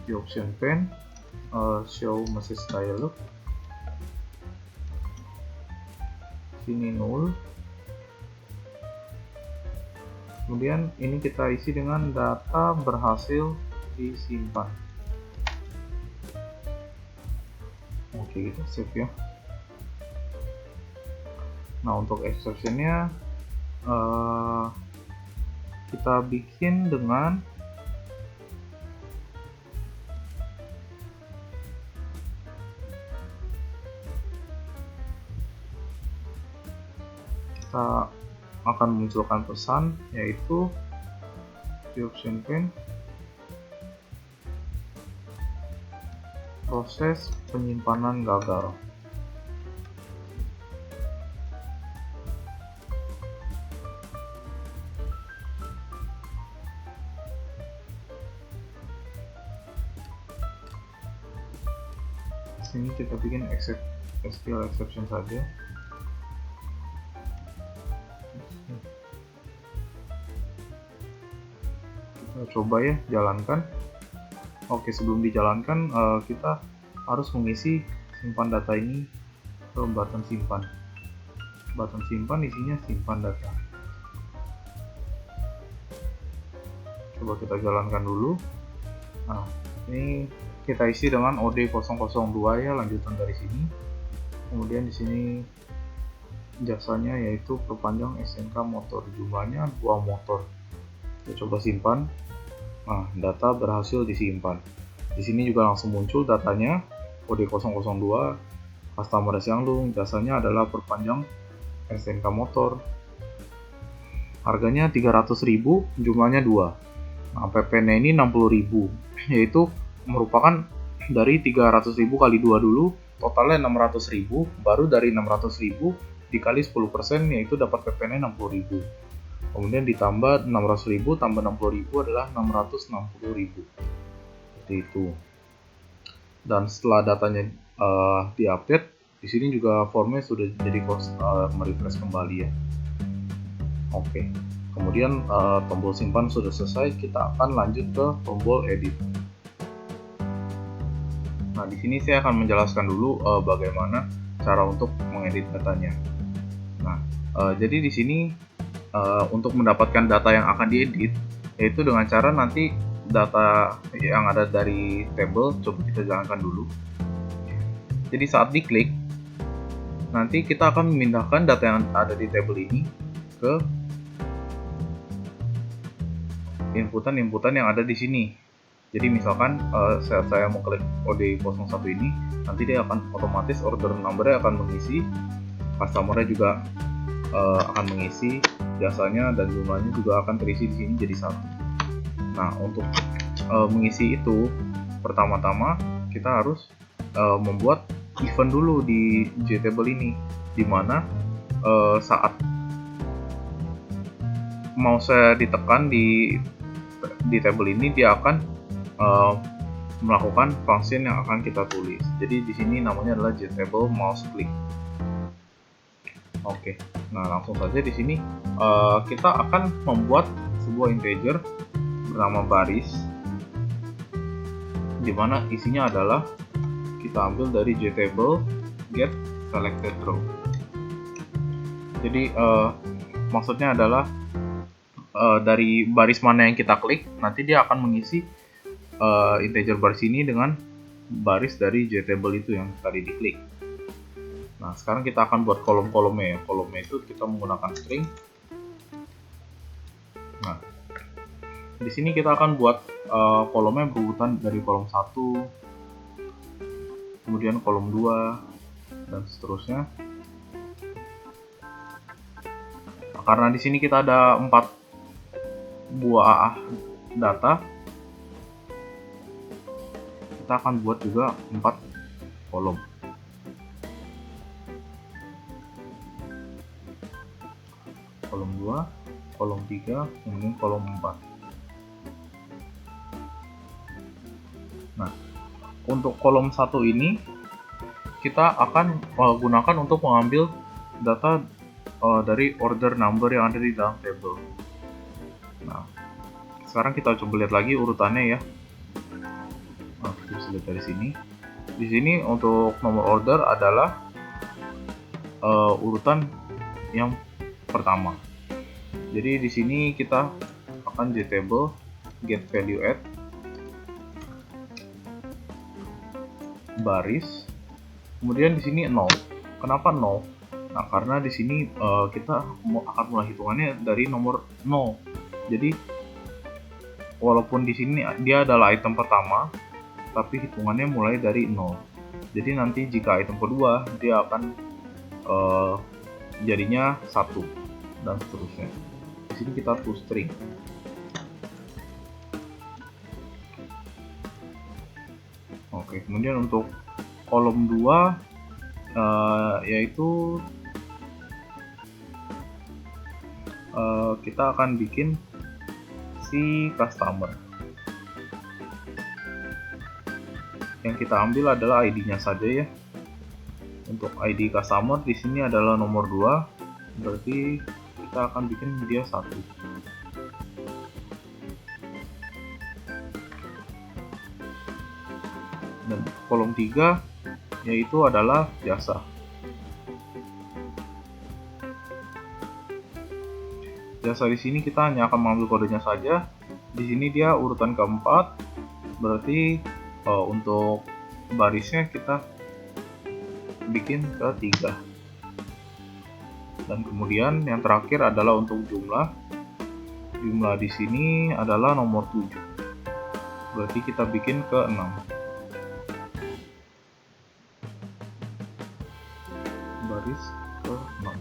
JOptionPane show message dialog. Sini null. Kemudian ini kita isi dengan data berhasil disimpan. Oke, kita save ya. Nah, untuk exceptionnya kita bikin dengan kita akan memunculkan pesan, yaitu JOptionPane proses penyimpanan gagal. Sini kita bikin SQL exception saja. Kita coba ya jalankan. Oke, sebelum dijalankan kita harus mengisi simpan data ini ke button simpan. Button simpan isinya simpan data. Coba kita jalankan dulu. Nah, ini kita isi dengan OD002 ya, lanjutan dari sini. Kemudian di sini jasanya yaitu perpanjang SNK motor, jumlahnya 2 motor. Kita coba simpan. Nah, data berhasil disimpan. Di sini juga langsung muncul datanya, kode 002, customer Xianglong, jasanya adalah perpanjang SNK motor. Harganya 300.000, jumlahnya 2. Nah, PP-nya ini 60.000, yaitu merupakan dari 300.000 kali 2 dulu, totalnya 600.000, baru dari 600.000 dikali 10%, yaitu dapat PP-nya 60.000. Kemudian ditambah 600.000 tambah 60.000 adalah 660.000. Seperti itu. Dan setelah datanya diupdate, di sini juga formnya sudah jadi merefresh kembali ya. Oke. Kemudian tombol simpan sudah selesai, kita akan lanjut ke tombol edit. Nah, di sini saya akan menjelaskan dulu bagaimana cara untuk mengedit datanya. Nah, jadi di sini untuk mendapatkan data yang akan diedit, yaitu dengan cara nanti data yang ada dari table, coba kita jalankan dulu. Jadi saat diklik, nanti kita akan memindahkan data yang ada di table ini ke inputan-inputan yang ada di sini. Jadi misalkan saat saya mau klik OD01 ini, nanti dia akan otomatis order number-nya akan mengisi, customer-nya juga akan mengisi, jasanya dan jumlahnya juga akan terisi di sini jadi 1. Nah, untuk mengisi itu, pertama-tama kita harus membuat event dulu di JTable ini, dimana saat mouse saya ditekan di table ini, dia akan melakukan function yang akan kita tulis. Jadi di sini namanya adalah JTable mouse click. Oke, nah langsung saja di sini kita akan membuat sebuah integer bernama baris, dimana isinya adalah kita ambil dari JTable get selected row. Jadi maksudnya adalah dari baris mana yang kita klik, nanti dia akan mengisi integer baris ini dengan baris dari JTable itu yang tadi diklik. Nah, sekarang kita akan buat kolom-kolomnya ya. Kolomnya itu kita menggunakan string. Nah, di sini kita akan buat kolomnya berurutan dari kolom 1, kemudian kolom 2, dan seterusnya. Nah, karena di sini kita ada 4 buah data, kita akan buat juga 4 kolom. Kolom 2, kolom 3, kemudian kolom 4. Nah, untuk kolom 1 ini kita akan gunakan untuk mengambil data dari order number yang ada di dalam table. Nah, sekarang kita coba lihat lagi urutannya ya. Nah, kita bisa lihat dari sini. Di sini untuk nomor order adalah urutan yang pertama. Jadi di sini kita akan JTable get value add baris, kemudian di sini 0. Kenapa 0? Nah, karena di sini kita akan mulai hitungannya dari nomor 0. Jadi walaupun di sini dia adalah item pertama, tapi hitungannya mulai dari 0. Jadi nanti jika item kedua, dia akan jadinya 1 dan seterusnya. Di sini kita toString. Oke, kemudian untuk kolom 2 yaitu kita akan bikin si customer. Yang kita ambil adalah ID-nya saja ya. Untuk ID customer di sini adalah nomor 2, berarti kita akan bikin dia 1. Dan kolom 3 yaitu adalah jasa. Jasa di sini kita hanya akan mengambil kodenya saja. Di sini dia urutan keempat, berarti untuk barisnya kita bikin ke 3. Dan kemudian yang terakhir adalah untuk jumlah. Jumlah di sini adalah nomor 7. Berarti kita bikin ke 6. Baris ke 6.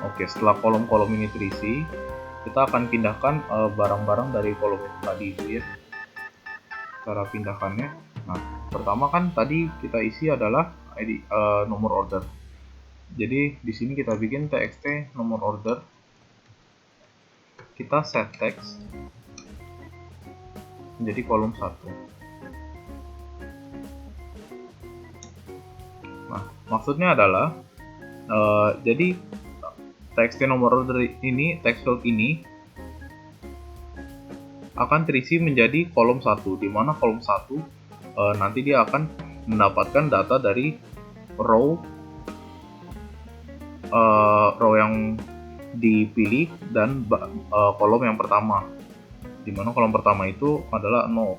Oke, setelah kolom-kolom ini terisi, kita akan pindahkan barang-barang dari kolom yang tadi itu ya. Cara pindahkannya, nah pertama kan tadi kita isi adalah ID, nomor order. Jadi di sini kita bikin txt nomor order, kita set text menjadi kolom 1. Nah maksudnya adalah jadi txt nomor order ini, text field ini akan terisi menjadi kolom 1, di mana kolom 1 nanti dia akan mendapatkan data dari row yang dipilih dan kolom yang pertama, di mana kolom pertama itu adalah 0,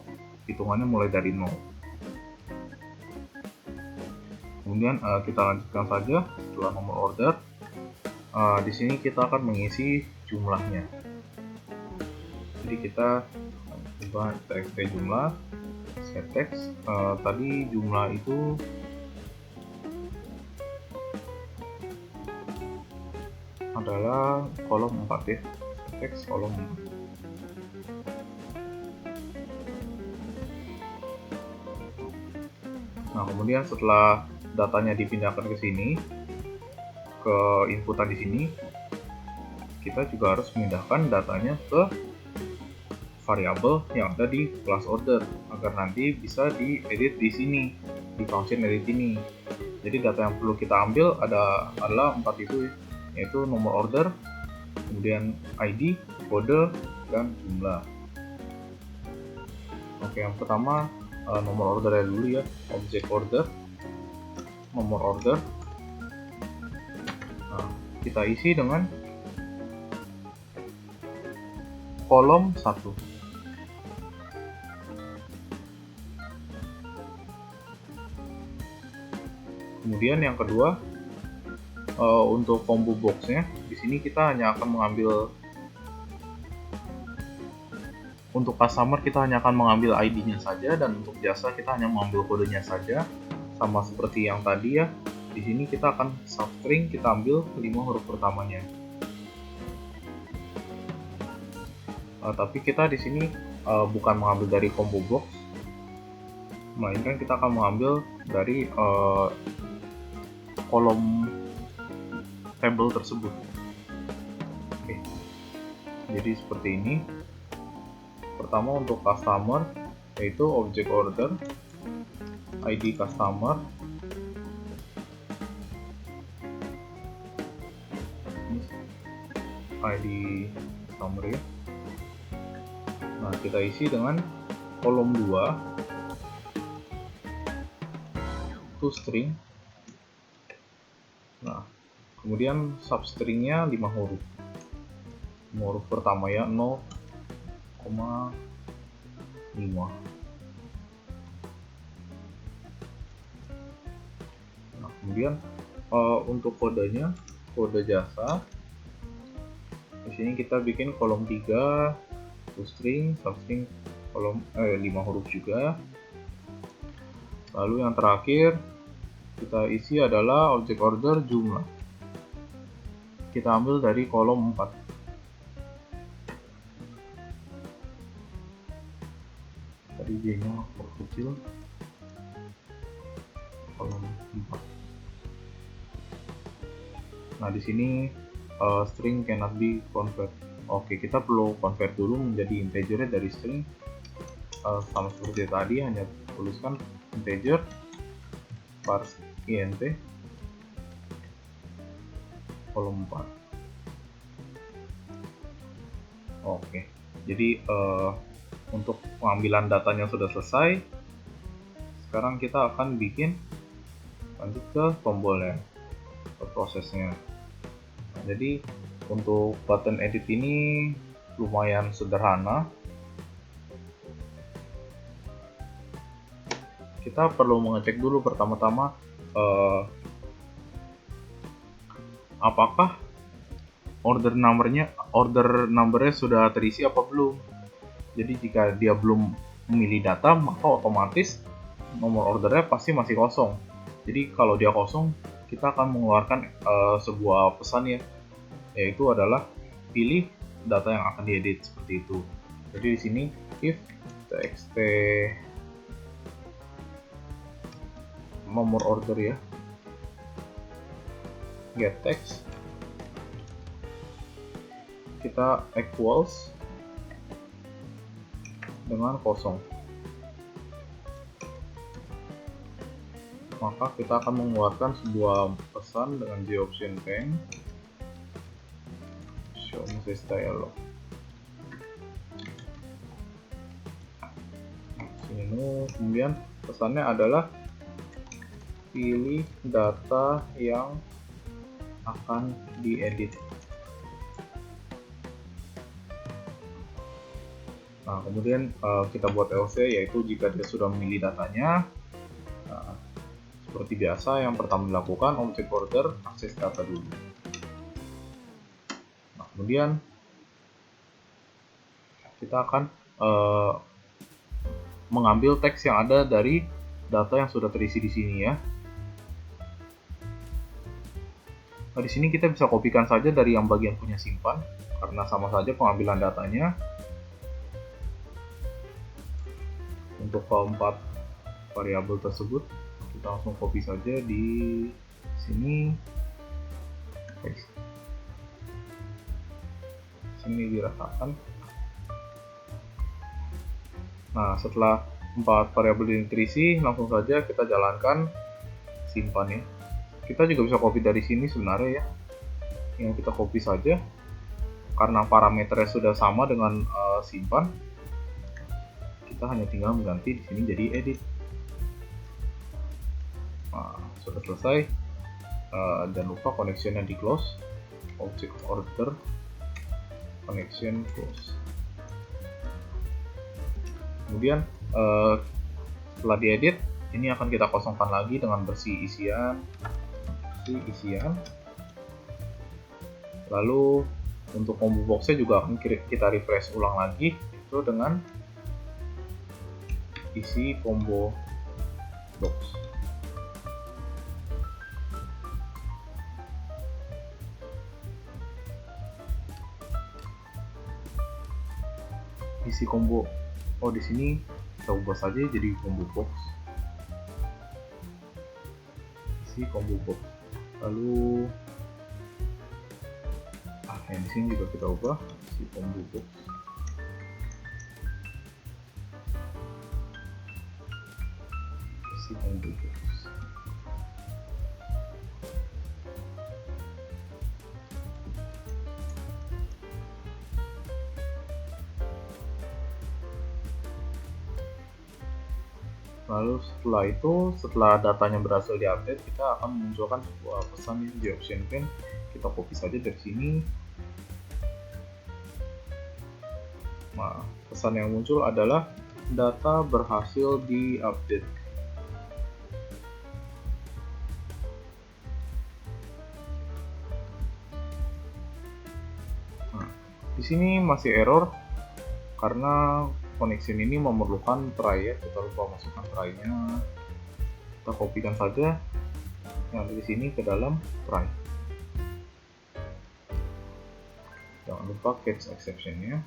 hitungannya mulai dari 0. Kemudian kita lanjutkan saja setelah nomor order. Di sini kita akan mengisi jumlahnya. Jadi kita coba txt jumlah, set text. Tadi jumlah itu adalah kolom 4 ya, set text kolom 4. Nah kemudian setelah datanya dipindahkan ke sini, ke inputan di sini, kita juga harus memindahkan datanya ke variabel yang ada di class order agar nanti bisa diedit di sini, di function edit ini. Jadi data yang perlu kita ambil adalah 4 itu ya, yaitu nomor order, kemudian ID, kode, dan jumlah. Oke, yang pertama nomor order dulu ya, object order, nomor order. Nah, kita isi dengan kolom 1. Kemudian yang kedua, untuk combo boxnya, di sini kita hanya akan mengambil, untuk customer kita hanya akan mengambil ID-nya saja, dan untuk jasa kita hanya mengambil kodenya saja, sama seperti yang tadi ya. Di sini kita akan substring, kita ambil 5 huruf pertamanya. Tapi kita di sini bukan mengambil dari combo box, melainkan kita akan mengambil dari kolom table tersebut. Oke. Jadi seperti ini. Pertama untuk customer, yaitu object order, ID customer, ini ID customer ya. Nah kita isi dengan kolom 2 to string. Nah kemudian substringnya 5 huruf. 5 huruf pertama ya, 0,5. Nah kemudian untuk kodenya, kode jasa, di sini kita bikin kolom 3 to string, substring kolom 5 huruf juga. Lalu yang terakhir kita isi adalah object order jumlah. Kita ambil dari kolom 4. Tadi J-nya kecil, kolom 4. Nah di sini string cannot be convert. Oke, kita perlu convert dulu menjadi integer dari string. Sama seperti tadi, hanya tuliskan integer parse int kolom 4. Oke, jadi untuk pengambilan datanya sudah selesai. Sekarang kita akan bikin lanjut ke tombolnya, ke prosesnya. Nah, jadi untuk button edit ini lumayan sederhana. Kita perlu mengecek dulu pertama-tama apakah order numbernya sudah terisi apa belum. Jadi jika dia belum memilih data, maka otomatis nomor ordernya pasti masih kosong. Jadi kalau dia kosong, kita akan mengeluarkan sebuah pesan ya, yaitu adalah pilih data yang akan diedit seperti itu. Jadi di sini if txt nomor order ya, get text, kita equals dengan kosong, maka kita akan mengeluarkan sebuah pesan dengan option bank show message dialog. Kemudian pesannya adalah pilih data yang akan diedit. Nah, kemudian kita buat else, yaitu jika dia sudah memilih datanya. Nah, seperti biasa, yang pertama dilakukan object order akses data dulu. Nah, kemudian kita akan mengambil teks yang ada dari data yang sudah terisi di sini ya. Nah, di sini kita bisa kopikan saja dari yang bagian punya simpan, karena sama saja pengambilan datanya. Untuk keempat variabel tersebut, kita langsung copy saja di sini, sini dirasakan. Nah, setelah 4 variabel ini terisi, langsung saja kita jalankan simpan ya. Kita juga bisa copy dari sini sebenarnya ya. Yang kita copy saja, karena parameternya sudah sama dengan simpan, kita hanya tinggal mengganti di sini jadi edit. Nah, sudah selesai. Jangan lupa connectionnya di close, object order connection close. Kemudian setelah diedit, ini akan kita kosongkan lagi dengan bersih isian. Lalu untuk combo boxnya juga akan kita refresh ulang lagi, itu dengan isi combo box. Isi combo, oh di sini kita ubah saja jadi combo box. Isi combo box. Lalu yang di sini juga kita ubah isi combo box. Combo box. Lalu setelah datanya berhasil diupdate, kita akan memunculkan sebuah pesan di option pane. Kita copy saja dari sini. Nah, pesan yang muncul adalah data berhasil diupdate. Di sini masih error karena connection ini memerlukan try ya. Kita lupa masukkan try-nya. Kita kopikan saja yang di sini ke dalam try. Jangan lupa catch exception-nya.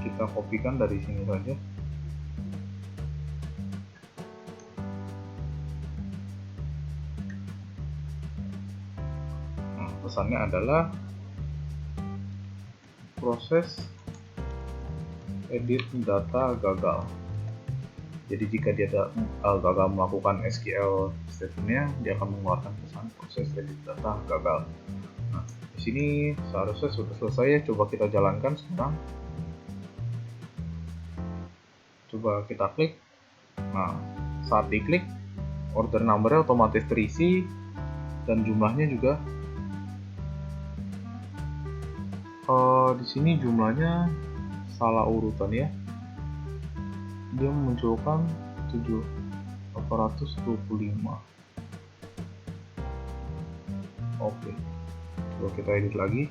Kita kopikan dari sini saja. Pesannya adalah proses edit data gagal. Jadi jika dia gagal melakukan SQL statement-nya, dia akan mengeluarkan pesan proses edit data gagal. Nah, di sini seharusnya sudah selesai ya. Coba kita jalankan sekarang. Coba kita klik. Nah, saat diklik, order number-nya otomatis terisi dan jumlahnya juga. Di sini jumlahnya salah urutan ya. dia memunculkan 7.825. Oke, coba kita edit lagi.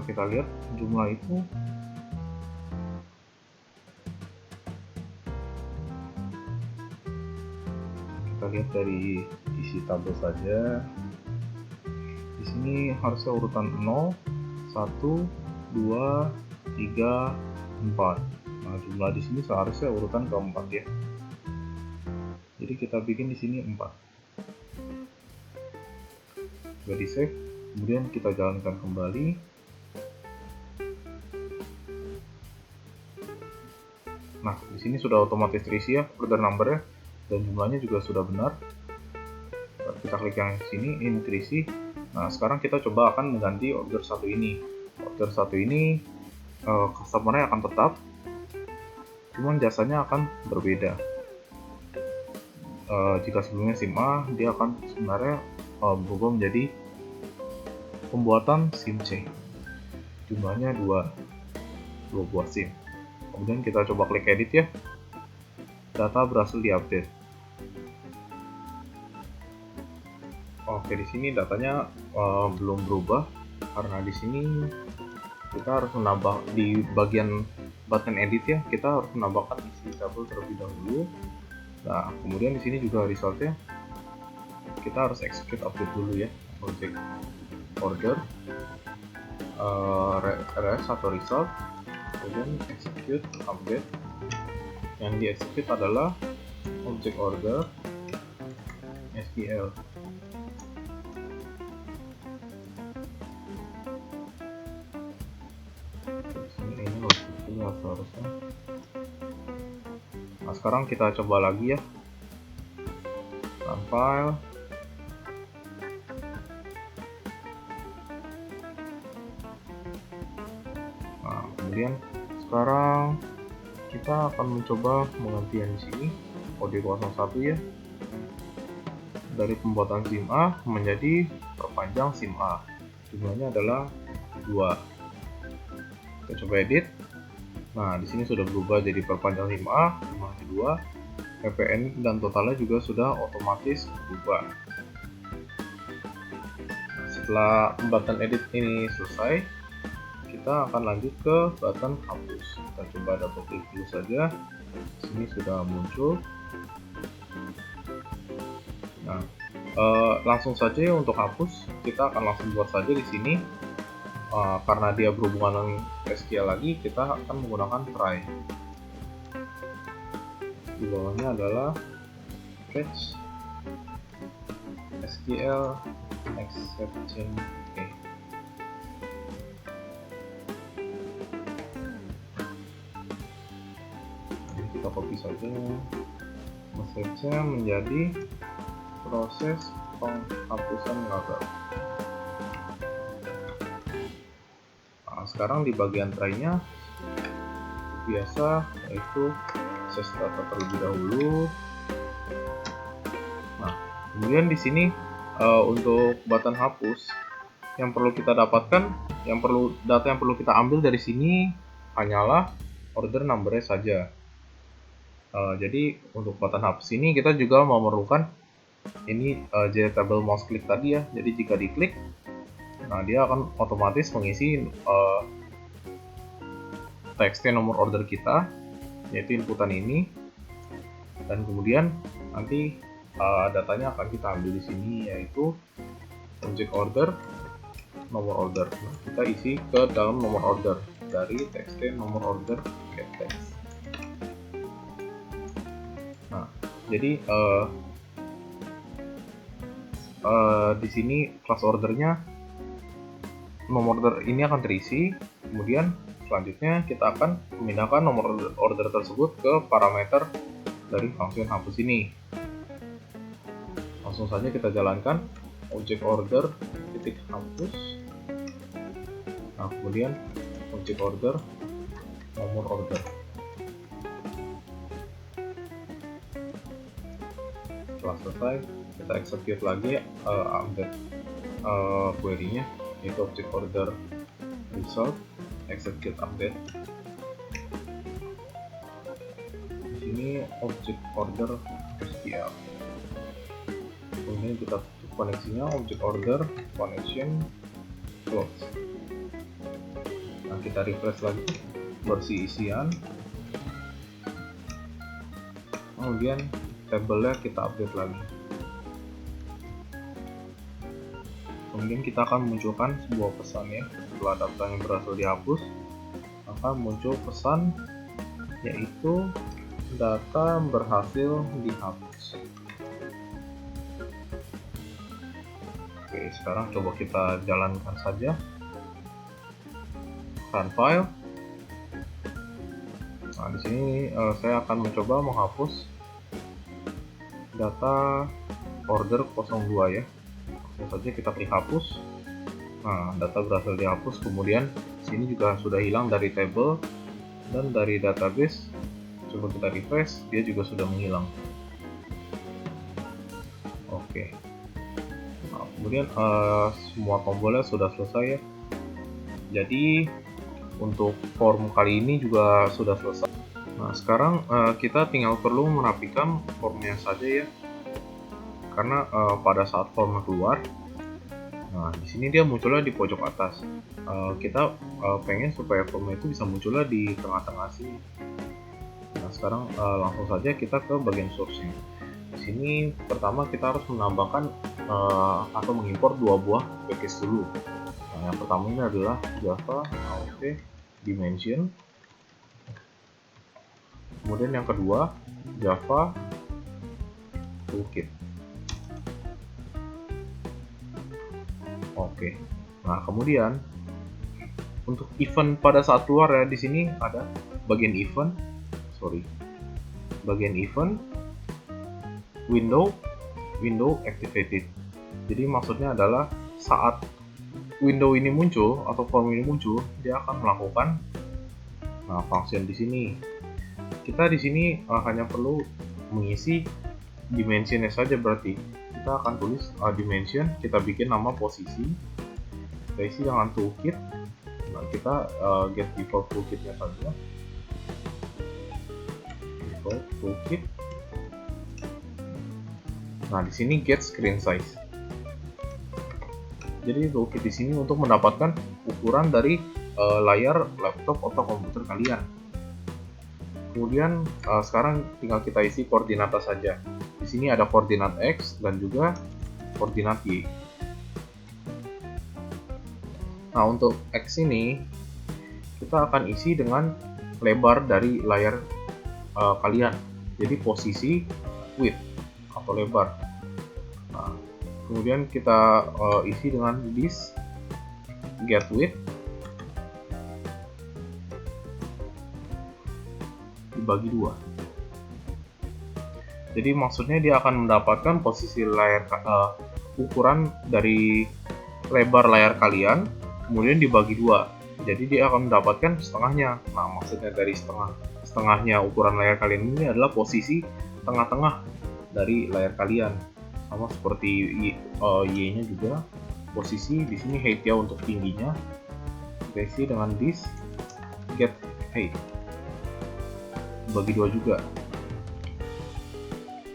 Kita lihat jumlah itu kita lihat dari isi tabel saja. Di sini harusnya urutan 0, 1, 2, 3, 4. Nah, jumlah di sini seharusnya urutan keempat ya. Jadi kita bikin di sini 4. Sudah di save, kemudian kita jalankan kembali. Nah, di sini sudah otomatis terisi ya order number-nya, dan jumlahnya juga sudah benar. Kita klik yang sini, ini terisi. Nah, sekarang kita coba akan mengganti order satu ini. Order satu ini customer-nya akan tetap, cuman jasanya akan berbeda. Jika sebelumnya SIM A, dia akan sebenarnya berubah menjadi pembuatan SIM C. Jumlahnya 2 buah SIM. Kemudian kita coba klik edit ya. Data berhasil diupdate. Oke, di sini datanya belum berubah karena di sini kita harus menambah di bagian button edit ya. Kita harus menambahkan isi tabel terlebih dahulu. Nah, kemudian di sini juga resultnya kita harus execute update dulu ya. Object order rs atau result, kemudian execute update. Yang di execute adalah object order SQL. Ini harusnya. Nah, sekarang kita coba lagi ya. Run file. Nah, kemudian sekarang kita akan mencoba mengganti yang di sini kode 01 ya, dari pembuatan SIM A menjadi perpanjang SIM A. Jumlahnya adalah 2. Kita coba edit. Nah, di sini sudah berubah jadi perpanjang SIM A, jumlahnya 2. PPN dan totalnya juga sudah otomatis berubah. Setelah button edit ini selesai, kita akan lanjut ke button hapus. Kita coba double klik dulu saja. Sini sudah muncul. Nah, langsung saja untuk hapus, kita akan langsung buat saja di sini. Karena dia berhubungan dengan SQL lagi, kita akan menggunakan try. Di bawahnya adalah catch SQL exception. Kita copy saja message-nya menjadi proses penghapusan gagal. Nah, sekarang di bagian try-nya biasa, yaitu akses data terlebih dahulu. Nah, kemudian di sini untuk button hapus yang perlu kita dapatkan, data yang perlu kita ambil dari sini hanyalah order number-nya saja. Jadi untuk button hapus ini kita juga memerlukan ini JTable mouse click tadi ya. Jadi jika diklik, nah dia akan otomatis mengisi TXT nomor order kita, yaitu inputan ini, dan kemudian nanti datanya akan kita ambil di sini, yaitu object order nomor order. Nah, kita isi ke dalam nomor order dari TXT nomor order get text. Nah, jadi di sini class ordernya, nomor order ini akan terisi. Kemudian selanjutnya kita akan memindahkan nomor order tersebut ke parameter dari function hapus ini. Langsung saja kita jalankan object order titik hapus. Nah, kemudian object order nomor order. Setelah selesai, Kita execute lagi update query-nya, yaitu object order result execute update. Di sini object order SQL. Kemudian kita tutup koneksinya, object order connection close. Nah, kita refresh lagi versi isian, kemudian tabelnya kita update lagi. Kemudian kita akan munculkan sebuah pesan ya, setelah datanya berhasil dihapus akan muncul pesan yaitu data berhasil dihapus. Oke, sekarang coba kita jalankan saja. Run file. Nah, di sini saya akan mencoba menghapus data order 02 ya. Langsung saja kita klik hapus. Nah, data berhasil dihapus. Kemudian sini juga sudah hilang dari table dan dari database. Coba kita refresh, dia juga sudah menghilang. Oke. Nah, kemudian semua tombolnya sudah selesai ya. Jadi untuk form kali ini juga sudah selesai. Nah, sekarang kita tinggal perlu merapikan formnya saja ya. Karena pada saat formnya keluar, nah di sini dia munculnya di pojok atas. Kita pengen supaya formnya itu bisa munculnya di tengah-tengah sini. Nah, sekarang langsung saja kita ke bagian source-nya. Di sini pertama kita harus menambahkan atau mengimpor dua buah package dulu. Nah, yang pertama ini adalah Java AOP Dimension. Kemudian yang kedua Java Toolkit. Oke. Nah, kemudian untuk event pada saat keluar ya, di sini ada bagian event, bagian event window activated. Jadi maksudnya adalah saat window ini muncul atau form ini muncul, dia akan melakukan function di sini. Kita di sini hanya perlu mengisi dimensionnya saja, berarti kita akan tulis dimension, kita bikin nama posisi, kita isi dengan toolkit. Nah, kita get default toolkitnya saja, default toolkit. Nah, di sini get screen size. Jadi toolkit di sini untuk mendapatkan ukuran dari layar laptop atau komputer kalian. Kemudian sekarang tinggal kita isi koordinatnya saja. Di sini ada koordinat X dan juga koordinat Y. Nah, untuk X ini kita akan isi dengan lebar dari layar kalian. Jadi posisi width atau lebar. Nah, kemudian kita isi dengan this get width dibagi 2. Jadi maksudnya dia akan mendapatkan posisi layar ukuran dari lebar layar kalian, kemudian dibagi 2. Jadi dia akan mendapatkan setengahnya. Nah, maksudnya dari setengahnya ukuran layar kalian ini adalah posisi tengah-tengah dari layar kalian. Sama seperti Y-nya juga, posisi di sini height ya untuk tingginya. Kita isi dengan this get height bagi 2 juga.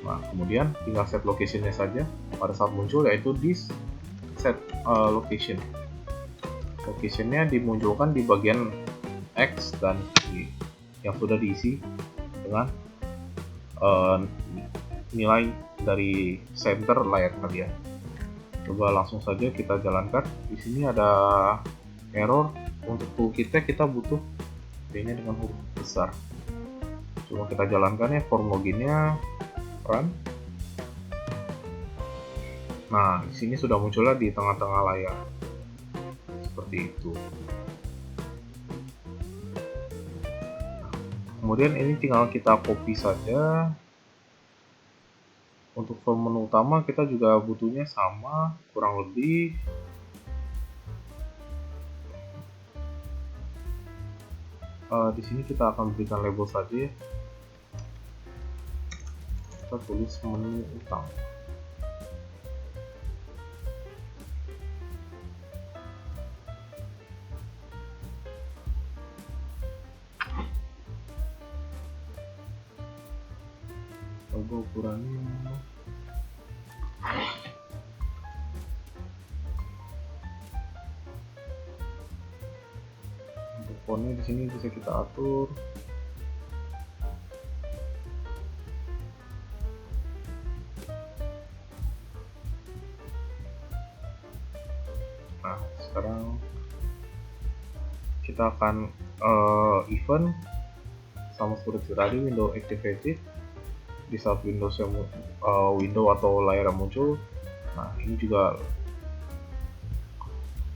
Nah, kemudian tinggal set location-nya saja pada saat muncul, yaitu this set location. Location-nya dimunculkan di bagian X dan Y yang sudah diisi dengan nilai dari center layar kalian. Coba langsung saja kita jalankan. Di sini ada error. Untuk toolkitnya kita butuh D-nya dengan huruf besar. Coba kita jalankan ya, form loginnya run. Nah, di sini sudah munculnya di tengah-tengah layar. Seperti itu. Kemudian ini tinggal kita copy saja. Untuk form menu utama kita juga butuhnya sama, kurang lebih. Di sini kita akan berikan label saja ya. Kita tulis menu utama. untuk ukurannya. Untuk fontnya di sini bisa kita atur. Nah, sekarang kita akan event sama seperti tadi, window activated. Di saat window atau layar muncul, nah ini juga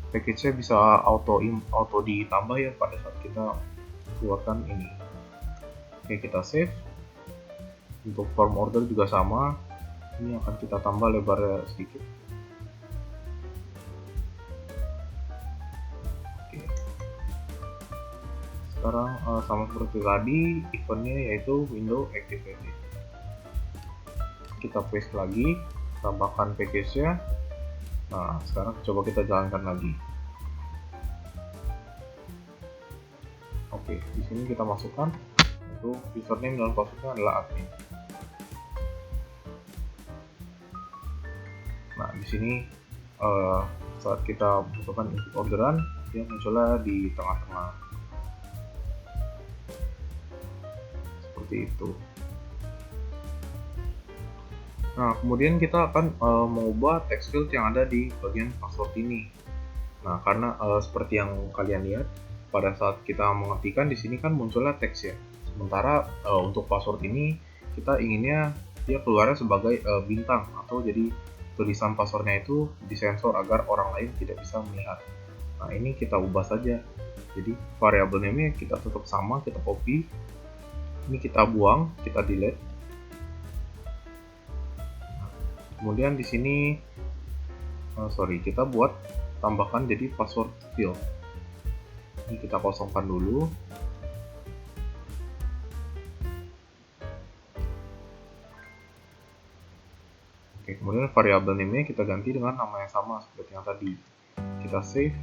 package-nya bisa auto ditambah ya pada saat kita keluarkan ini. Oke, kita save. Untuk form order juga sama, ini akan kita tambah lebarnya sedikit. Oke. Sekarang sama seperti tadi, eventnya yaitu window activated. Kita paste lagi, tambahkan package-nya. Nah, sekarang coba kita jalankan lagi. Oke, di sini kita masukkan untuk username dan passwordnya adalah admin. Nah, di sini saat kita masukkan input orderan, dia munculnya di tengah-tengah seperti itu. Nah, kemudian kita akan mengubah text field yang ada di bagian password ini. Nah, karena seperti yang kalian lihat, pada saat kita mengetikkan di sini kan munculnya teks ya. Sementara untuk password ini kita inginnya dia keluarnya sebagai bintang, atau jadi tulisan passwordnya itu disensor agar orang lain tidak bisa melihat. Nah, ini kita ubah saja. Jadi variabel name-nya kita tetap sama, kita copy. Ini kita buang, kita delete. Kemudian di sini kita buat tambahkan jadi password field. Ini kita kosongkan dulu. Oke, kemudian variabel name-nya kita ganti dengan nama yang sama seperti yang tadi. Kita save.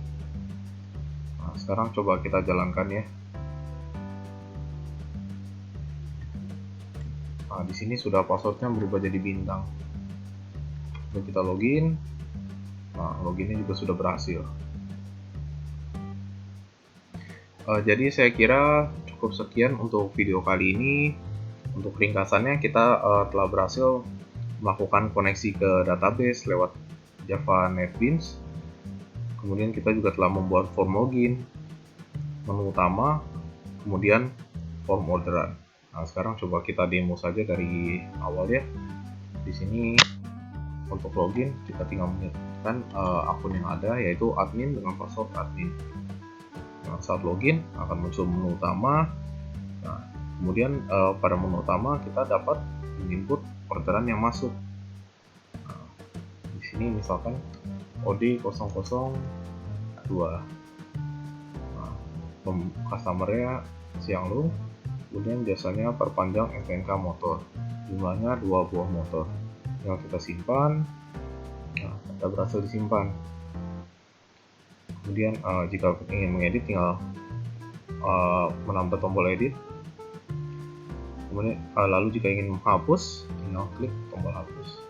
Nah, sekarang coba kita jalankan ya. Nah, di sini sudah passwordnya berubah jadi bintang. Lalu kita login. Nah, loginnya juga sudah berhasil. Jadi saya kira cukup sekian untuk video kali ini. Untuk ringkasannya, kita telah berhasil melakukan koneksi ke database lewat Java NetBeans. Kemudian kita juga telah membuat form login, menu utama, kemudian form orderan. Nah, sekarang coba kita demo saja dari awal ya. Di sini untuk login kita tinggal menyebutkan akun yang ada, yaitu admin dengan password admin. Nah, saat login akan muncul menu utama. Nah, kemudian pada menu utama kita dapat input orderan yang masuk. Nah, di sini misalkan OD002. Nah, customer-nya Xianglong, kemudian biasanya perpanjang STNK motor, jumlahnya 2 buah motor. Yang kita simpan. Nah, kita berhasil disimpan. Kemudian jika ingin mengedit, tinggal menambah tombol edit. Kemudian lalu jika ingin menghapus, tinggal klik tombol hapus.